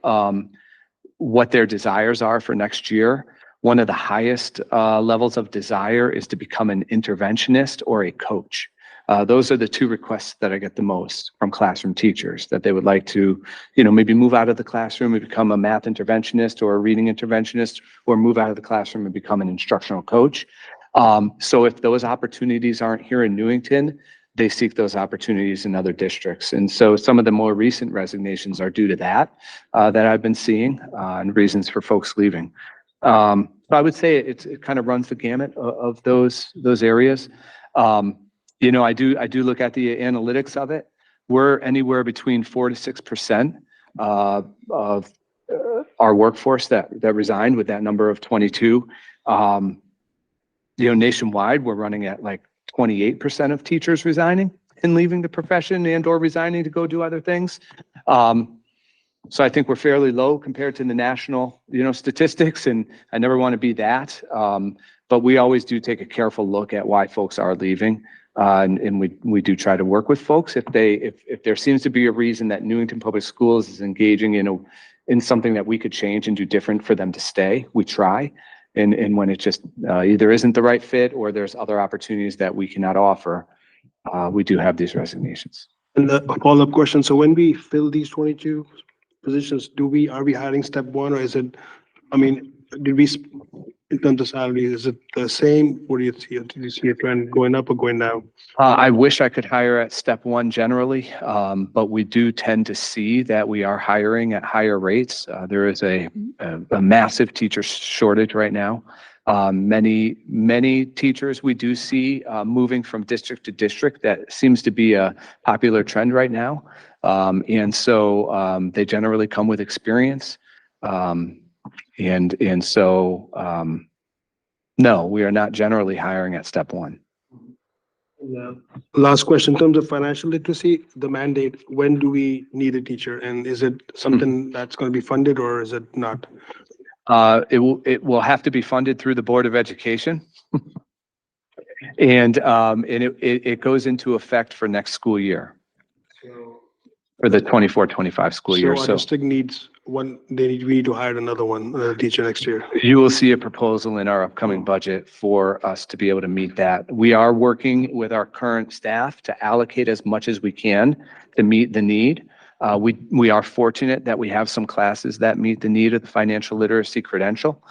what their desires are for next year, one of the highest levels of desire is to become an interventionist or a coach. Those are the 2 requests that I get the most from classroom teachers, that they would like to, maybe move out of the classroom and become a math interventionist or a reading interventionist, or move out of the classroom and become an instructional coach. So if those opportunities aren't here in Newington, they seek those opportunities in other districts. And so some of the more recent resignations are due to that I've been seeing, and reasons for folks leaving. So I would say it kind of runs the gamut of those areas. I do look at the analytics of it. We're anywhere between 4 to 6% of our workforce that resigned, with that number of 22. Nationwide, we're running at like 28% of teachers resigning and leaving the profession and/or resigning to go do other things. So I think we're fairly low compared to the national, statistics, and I never want to be that. But we always do take a careful look at why folks are leaving, and we do try to work with folks if there seems to be a reason that Newington Public Schools is engaging in something that we could change and do different for them to stay. We try. And when it just either isn't the right fit or there's other opportunities that we cannot offer, we do have these resignations. And a follow-up question, so when we fill these 22 positions, are we hiring step one, or is it, I mean, in terms of salary, is it the same? What do you see? Do you see a trend going up or going down? I wish I could hire at step one generally, but we do tend to see that we are hiring at higher rates. There is a massive teacher shortage right now. Many teachers we do see moving from district to district. That seems to be a popular trend right now. And so they generally come with experience. And so, no, we are not generally hiring at step one. Last question, in terms of financial literacy, the mandate, when do we need a teacher? And is it something that's going to be funded, or is it not? It will have to be funded through the Board of Education. And it goes into effect for next school year, for the 24-25 school year. So our district needs one, we need to hire another teacher next year. You will see a proposal in our upcoming budget for us to be able to meet that. We are working with our current staff to allocate as much as we can to meet the need. We are fortunate that we have some classes that meet the need of the financial literacy credential.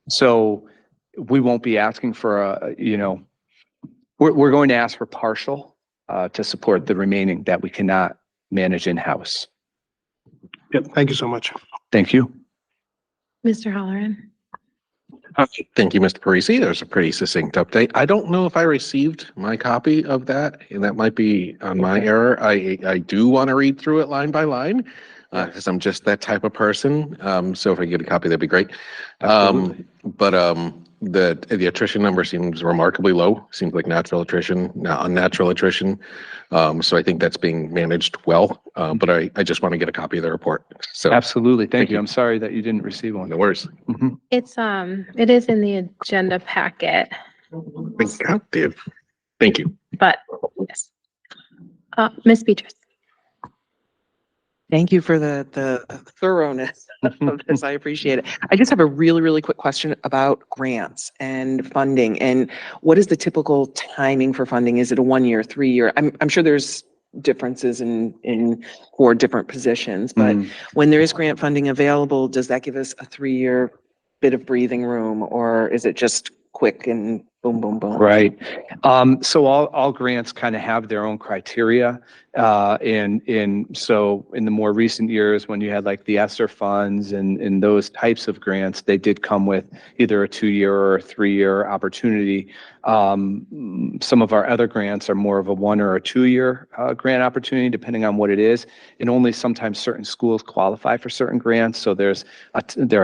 So we won't be asking for we're going to ask for partial to support the remaining that we cannot manage in-house. Yep, thank you so much. Thank you. Mr. Halloran. Thank you, Mr. Parisi. There's a pretty succinct update. I don't know if I received my copy of that, and that might be on my error. I do want to read through it line by line, because I'm just that type of person. So if I get a copy, that'd be great. The attrition number seems remarkably low. Seems like natural attrition, not unnatural attrition. So I think that's being managed well. But I just want to get a copy of the report. So Absolutely. Thank you. I'm sorry that you didn't receive one. No worries. It is in the agenda packet, Thank you. but yes. Ms. Beatrice. Thank you for the thoroughness of this. I appreciate it. I just have a really, really quick question about grants and funding. And what is the typical timing for funding? Is it a 1 year, 3 year? I'm sure there's differences in for different positions, but when there is grant funding available, does that give us a 3 year bit of breathing room, or is it just quick and boom, boom, boom? Right. So all grants kind of have their own criteria. And so in the more recent years, when you had like the ESSER funds and those types of grants, they did come with either a 2 year or a 3 year opportunity. Some of our other grants are more of a 1 or a 2 year grant opportunity, depending on what it is. And only sometimes certain schools qualify for certain grants. So there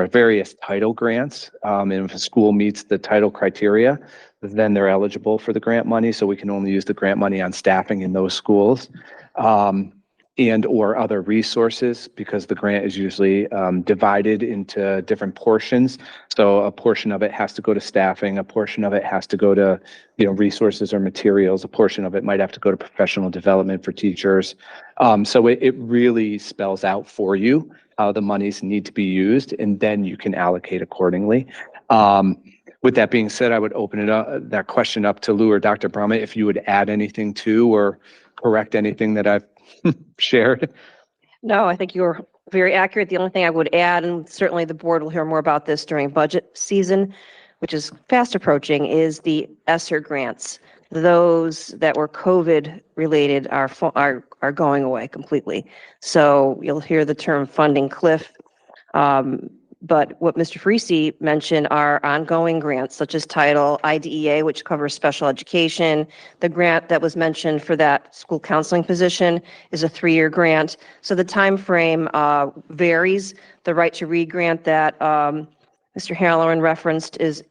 are various title grants. And if a school meets the title criteria, then they're eligible for the grant money. So we can only use the grant money on staffing in those schools. And or other resources, because the grant is usually divided into different portions. So a portion of it has to go to staffing, a portion of it has to go to resources or materials, a portion of it might have to go to professional development for teachers. So it really spells out for you how the monies need to be used, and then you can allocate accordingly. With that being said, I would open that question up to Lou or Dr. Brummett if you would add anything to or correct anything that I've shared. No, I think you're very accurate. The only thing I would add, and certainly the board will hear more about this during budget season, which is fast approaching, is the ESSER grants. Those that were COVID related are going away completely. So you'll hear the term funding cliff. But what Mr. Parisi mentioned are ongoing grants such as Title, IDEA, which covers special education. The grant that was mentioned for that school counseling position is a 3 year grant. So the time frame varies. The Right to Read grant that Mr. Halloran referenced is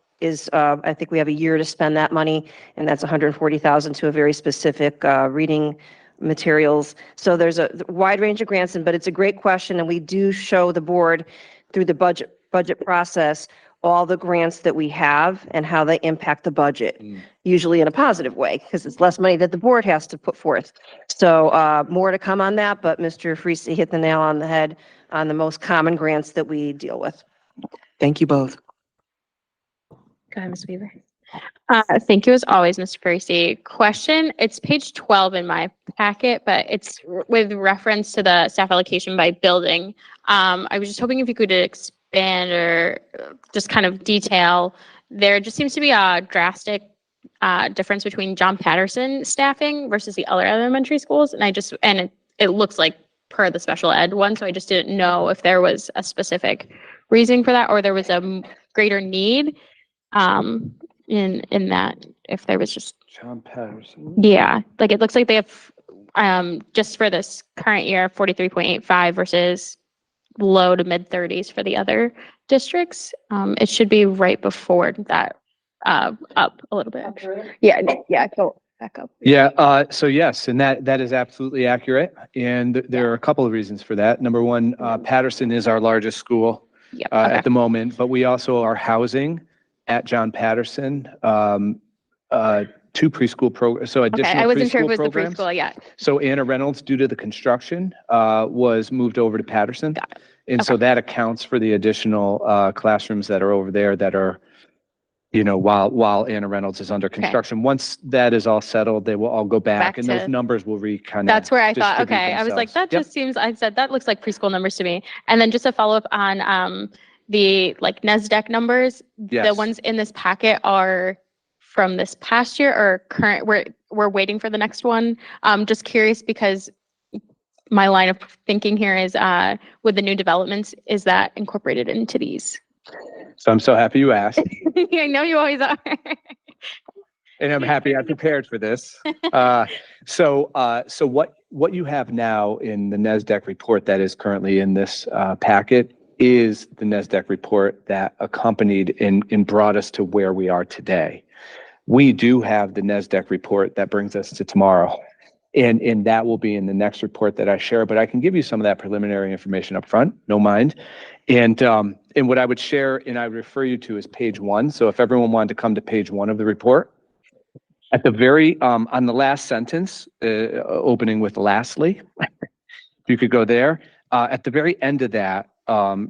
I think we have a year to spend that money, and that's $140,000 to a very specific reading materials. So there's a wide range of grants, but it's a great question, and we do show the board through the budget process all the grants that we have and how they impact the budget, usually in a positive way, because it's less money that the board has to put forth. So more to come on that, but Mr. Parisi hit the nail on the head on the most common grants that we deal with. Thank you both. Go ahead, Ms. Weaver. Thank you as always, Mr. Parisi. Question, it's page 12 in my packet, but it's with reference to the staff allocation by building. I was just hoping if you could expand or just kind of detail. There just seems to be a drastic difference between John Patterson staffing versus the other elementary schools. And it looks like per the special ed one, so I just didn't know if there was a specific reason for that or there was a greater need in that, if there was just, John Patterson. yeah, like it looks like they have just for this current year 43.85 versus low to mid 30s for the other districts. It should be right before that, up a little bit. Yeah, go back up. Yeah, so yes, and that is absolutely accurate. And there are a couple of reasons for that. Number one, Patterson is our largest school at the moment, but we also are housing at John Patterson, 2 preschool programs, so additional Okay, I wasn't sure if preschool it was programs. the preschool, yeah. So Anna Reynolds, due to the construction, was moved over to Patterson. And so that accounts for the additional classrooms that are over there that are, while Anna Reynolds is under construction. Once that is all settled, they will all go back and those numbers will That's where I thought, okay, I was like, that just seems, I said, that looks like preschool numbers to me. And then just a follow up on the like NESDEC numbers, the Yes. ones in this packet are from this past year or current, we're waiting for the next one. Just curious because my line of thinking here is with the new developments, is that incorporated into these? So I'm so happy you asked. I know you always are. And I'm happy I prepared for this. So what you have now in the NESDEC report that is currently in this packet is the NESDEC report that accompanied and brought us to where we are today. We do have the NESDEC report that brings us to tomorrow. And that will be in the next report that I share, but I can give you some of that preliminary information up front, no mind. And what I would share and I would refer you to is page 1. So if everyone wanted to come to page 1 of the report, at the very, on the last sentence, opening with lastly, if you could go there, at the very end of that,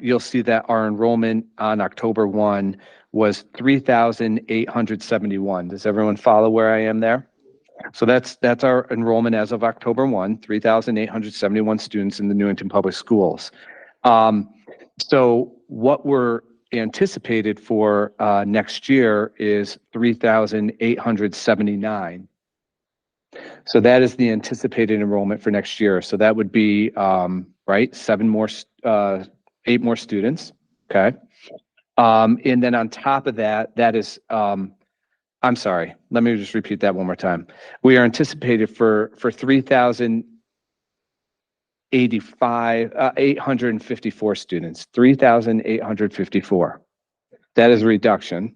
you'll see that our enrollment on October 1 was 3,871. Does everyone follow where I am there? So that's our enrollment as of October 1, 3,871 students in the Newington Public Schools. So what we're anticipated for next year is 3,879. So that is the anticipated enrollment for next year. So that would be, right, 8 more students, okay? And then on top of that, that is, I'm sorry, let me just repeat that one more time. We are anticipated for 854 students, 3,854. That is a reduction,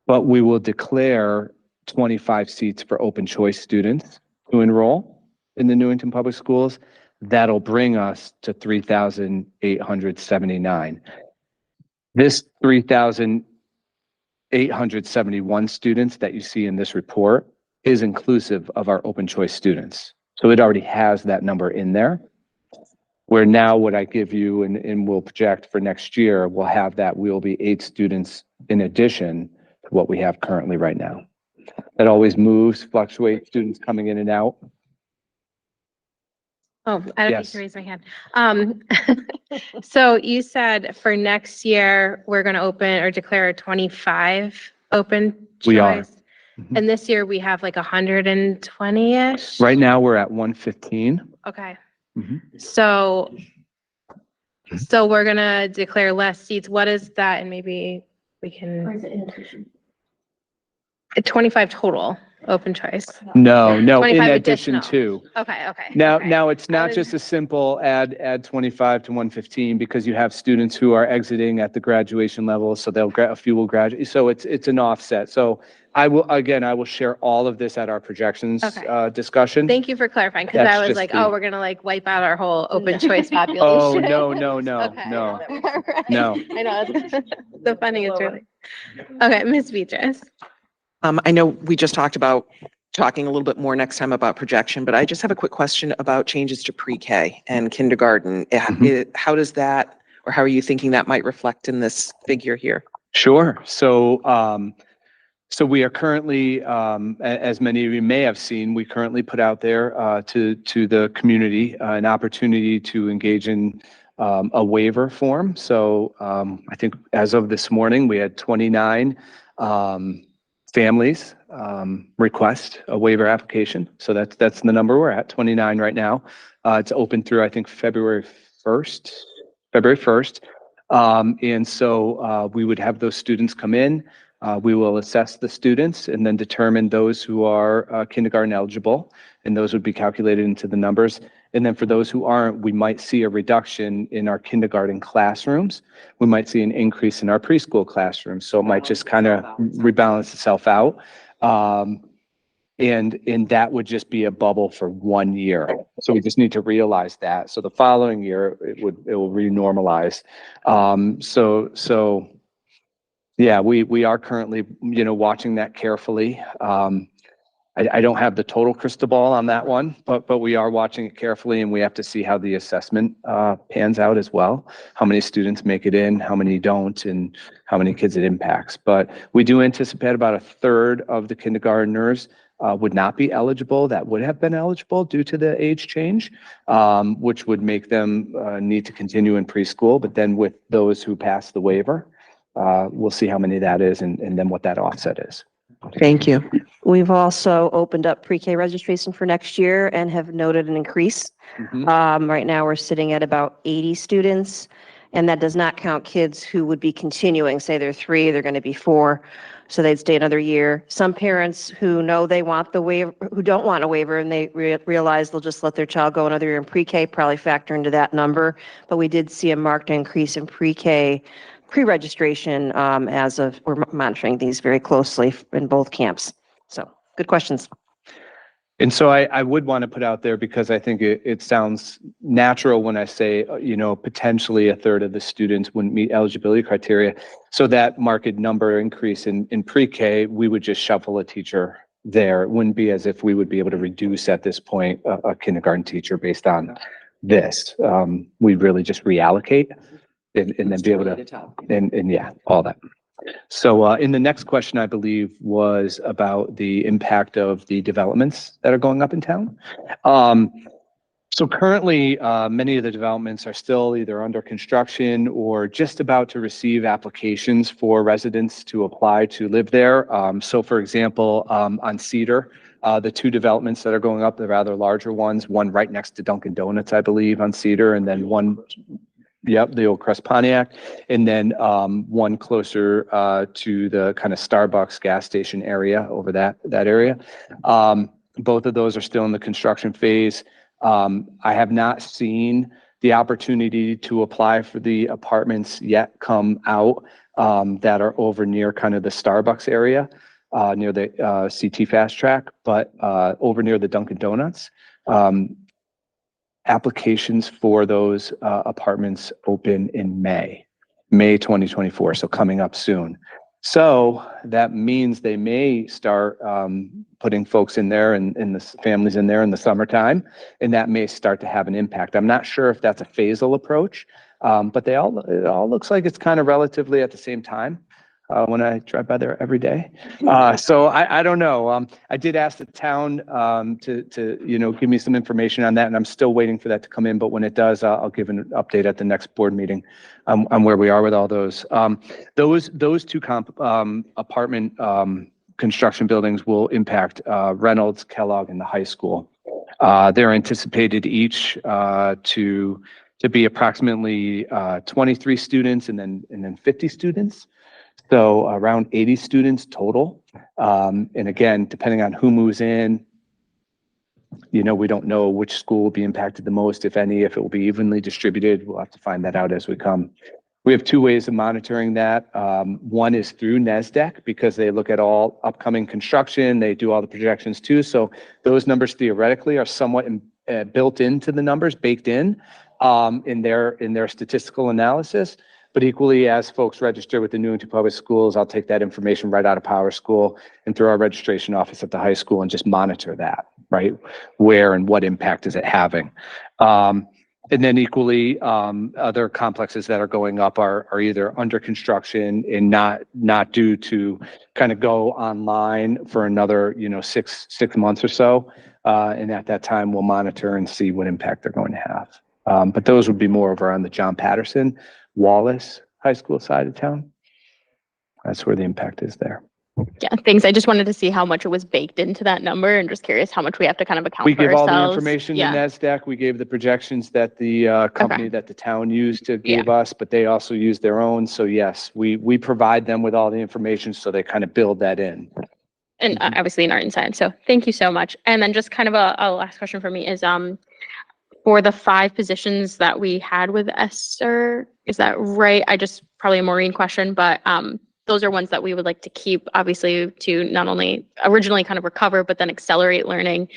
but we will declare 25 seats for open choice students to enroll in the Newington Public Schools. That'll bring us to 3,879. This 3,871 students that you see in this report is inclusive of our open choice students. So it already has that number in there. Where now what I give you and will project for next year, we'll have that we'll be 8 students in addition to what we have currently right now. That always moves, fluctuates, students coming in and out. Oh, I don't need Yes. to raise my hand. So you said for next year, we're going to open or declare 25 open choice. We are. And this year we have like 120-ish? Right now we're at 115. Okay. Mhm. So we're going to declare less seats. What is that? And maybe we can. 25 total open choice. No, in 25 addition additional. to. Okay. Now it's not just a simple add 25 to 115 because you have students who are exiting at the graduation level, so a few will graduate. So it's an offset. So I will share all of this at our projections discussion. Thank you for clarifying, because That's I was just like, the- oh, we're gonna like wipe out our whole open choice population. Oh, no. Okay. No. Right. No. I know, the funding is really. Okay, Ms. Beatrice. I know we just talked about talking a little bit more next time about projection, but I just have a quick question about changes to pre-K and kindergarten. How does that, or how are you thinking that might reflect in this figure here? Sure. So we are currently, as many of you may have seen, we currently put out there to the community an opportunity to engage in a waiver form. So I think as of this morning, we had 29 families request a waiver application. So that's the number we're at, 29 right now. It's open through, I think, February 1st. And so we would have those students come in. We will assess the students and then determine those who are kindergarten eligible, and those would be calculated into the numbers. And then for those who aren't, we might see a reduction in our kindergarten classrooms. We might see an increase in our preschool classrooms. So it might just kind of rebalance itself out. And that would just be a bubble for 1 year. So we just need to realize that. So the following year, it will renormalize. So yeah, we are currently, watching that carefully. I don't have the total crystal ball on that one, but we are watching it carefully, and we have to see how the assessment pans out as well. How many students make it in, how many don't, and how many kids it impacts. But we do anticipate about a third of the kindergartners would not be eligible, that would have been eligible due to the age change, which would make them need to continue in preschool. But then with those who pass the waiver, we'll see how many that is and then what that offset is. Thank you. We've also opened up pre-K registration for next year and have noted an increase. Right now, we're sitting at about 80 students, and that does not count kids who would be continuing. Say they're 3, they're going to be 4, so they'd stay another year. Some parents who know they want the waiver, who don't want a waiver, and they realize they'll just let their child go another year in pre-K, probably factor into that number. But we did see a marked increase in pre-K pre-registration as of, we're monitoring these very closely in both camps. So good questions. And so I would want to put out there, because I think it sounds natural when I say, potentially a third of the students wouldn't meet eligibility criteria. So that market number increase in pre-K, we would just shuffle a teacher there. It wouldn't be as if we would be able to reduce at this point a kindergarten teacher based on this. We'd really just reallocate and then be able to, and yeah, all that. So in the next question, I believe, was about the impact of the developments that are going up in town. So currently, many of the developments are still either under construction or just about to receive applications for residents to apply to live there. So for example, on Cedar, the 2 developments that are going up, the rather larger ones, one right next to Dunkin' Donuts, I believe, on Cedar, and then one, the old Crest Pontiac, and then one closer to the kind of Starbucks gas station area over that area. Both of those are still in the construction phase. I have not seen the opportunity to apply for the apartments yet come out that are over near kind of the Starbucks area, near the CT Fast Track, but over near the Dunkin' Donuts. Applications for those apartments open in May 2024, so coming up soon. So that means they may start putting folks in there and the families in there in the summertime, and that may start to have an impact. I'm not sure if that's a phasal approach, but it all looks like it's kind of relatively at the same time. When I drive by there every day. So I don't know. I did ask the town to give me some information on that, and I'm still waiting for that to come in. But when it does, I'll give an update at the next board meeting on where we are with all those. Those 2 apartment construction buildings will impact Reynolds, Kellogg, and the high school. They're anticipated each to be approximately 23 students and then 50 students. So around 80 students total. And again, depending on who moves in, we don't know which school will be impacted the most, if any, if it will be evenly distributed. We'll have to find that out as we come. We have 2 ways of monitoring that. One is through NESDEC, because they look at all upcoming construction. They do all the projections too. So those numbers theoretically are somewhat built into the numbers, baked in their statistical analysis. But equally, as folks register with the Newington Public Schools, I'll take that information right out of Power School and through our registration office at the high school and just monitor that, right? Where and what impact is it having? And And then equally, other complexes that are going up are either under construction and not due to kind of go online for another, 6 months or so. And at that time, we'll monitor and see what impact they're going to have. But those would be more over on the John Patterson, Wallace High School side of town. That's where the impact is there. Yeah, thanks. I just wanted to see how much it was baked into that number and just curious how much we have to kind of account We for give all ourselves. the information Yeah. in NASDAQ. We gave the projections that the company that the town used to give us, but they also use their own. So yes, we provide them with all the information so they kind of build that in. And obviously in art and science. So thank you so much. And then just kind of a last question for me is for the 5 positions that we had with Esther, is that right? I just probably a Maureen question, but those are ones that we would like to keep, obviously, to not only originally kind of recover, but then accelerate learning,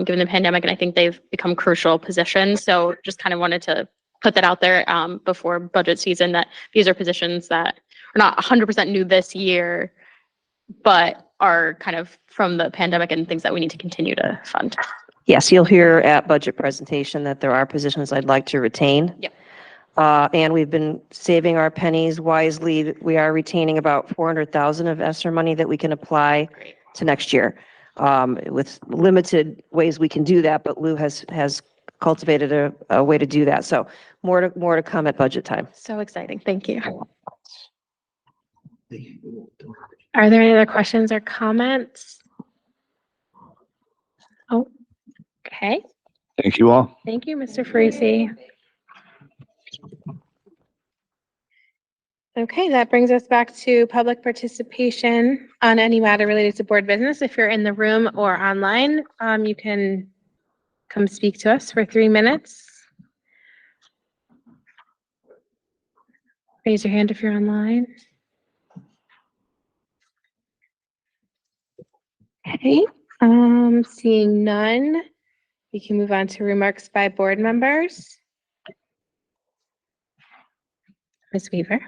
given the pandemic. And I think they've become crucial positions. So just kind of wanted to put that out there before budget season, that these are positions that are not 100% new this year, but are kind of from the pandemic and things that we need to continue to fund. Yes, you'll hear at budget presentation that there are positions I'd like to retain. Yep. And we've been saving our pennies wisely. We are retaining about 400,000 of ESSER money that we can apply to next year. With limited ways we can do that, but Lou has cultivated a way to do that. So more to come at budget time. So exciting. Thank you. Are there any other questions or comments? Oh, okay. Thank you all. Thank you, Mr. Farisi. Okay, that brings us back to public participation on any matter related to board business. If you're in the room or online, you can come speak to us for 3 minutes. Raise your hand if you're online. Okay, seeing none, we can move on to remarks by board members. Ms. Weaver.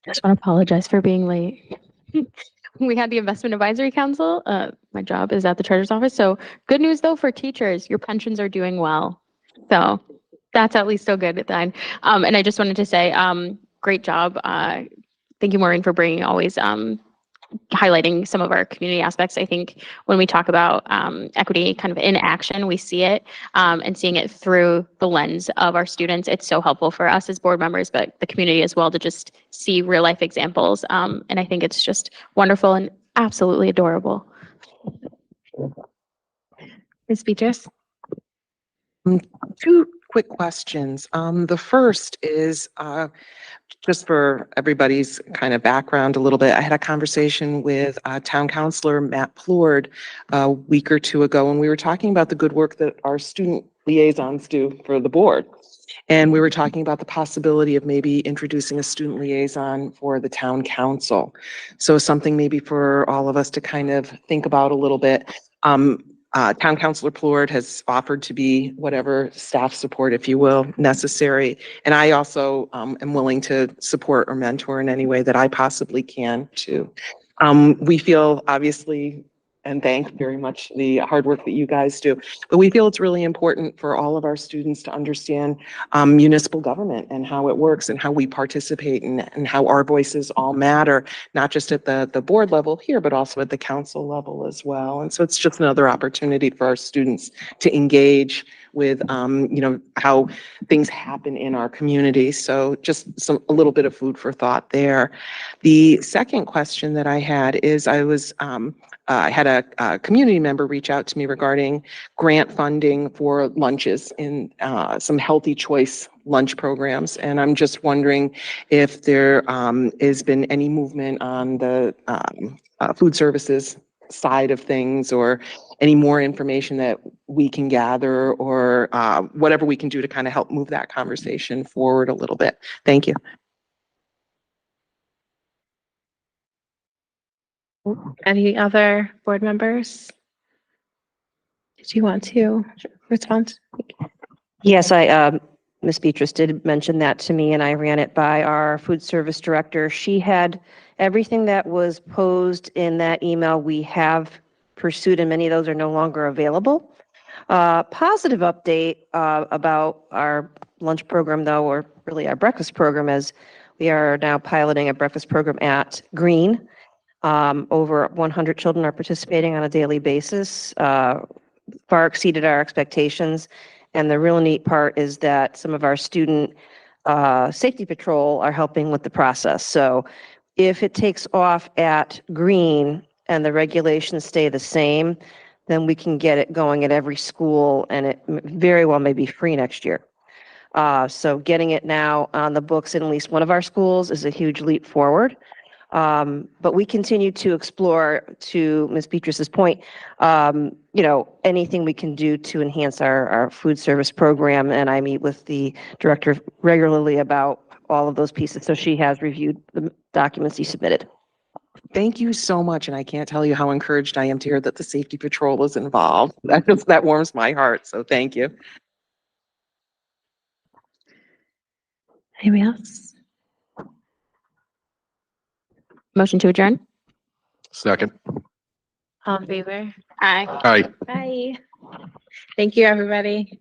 Just want to apologize for being late. We had the Investment Advisory Council. My job is at the Treasurer's Office. So good news though for teachers, your pensions are doing well. So that's at least still good at that. And I just wanted to say, great job. Thank you, Maureen, for bringing always highlighting some of our community aspects. I think when we talk about equity kind of in action, we see it and seeing it through the lens of our students. It's so helpful for us as board members, but the community as well, to just see real life examples. And I think it's just wonderful and absolutely adorable. Ms. Beatrice? 2 quick questions. The first is just for everybody's kind of background a little bit. I had a conversation with Town Councilor Matt Plourd a week or 2 ago, and we were talking about the good work that our student liaisons do for the board. And we were talking about the possibility of maybe introducing a student liaison for the town council. So something maybe for all of us to kind of think about a little bit. Town Councilor Plourd has offered to be whatever staff support, if you will, necessary. And I also am willing to support or mentor in any way that I possibly can too. We feel obviously and thank very much the hard work that you guys do. But we feel it's really important for all of our students to understand municipal government and how it works and how we participate and how our voices all matter, not just at the board level here, but also at the council level as well. And so it's just another opportunity for our students to engage with, how things happen in our community. So just a little bit of food for thought there. The second question that I had is I had a community member reach out to me regarding grant funding for lunches in some healthy choice lunch programs. And I'm just wondering if there has been any movement on the food services side of things, or any more information that we can gather, or whatever we can do to kind of help move that conversation forward a little bit. Thank you. Any other board members? Did you want to respond? Yes, Ms. Beatrice did mention that to me, and I ran it by our food service director. She had everything that was posed in that email we have pursued, and many of those are no longer available. Positive update about our lunch program, though, or really our breakfast program, as we are now piloting a breakfast program at Green. Over 100 children are participating on a daily basis, far exceeded our expectations. And the real neat part is that some of our student safety patrol are helping with the process. So if it takes off at Green and the regulations stay the same, then we can get it going at every school, and it very well may be free next year. So getting it now on the books in at least one of our schools is a huge leap forward. But we continue to explore, to Ms. Petrus's point, anything we can do to enhance our food service program. And I meet with the director regularly about all of those pieces. So she has reviewed the documents you submitted. Thank you so much, and I can't tell you how encouraged I am to hear that the safety patrol is involved. That warms my heart, so thank you. Anybody else? Motion to adjourn? Second. All in favor? Aye. Aye. Bye. Thank you, everybody.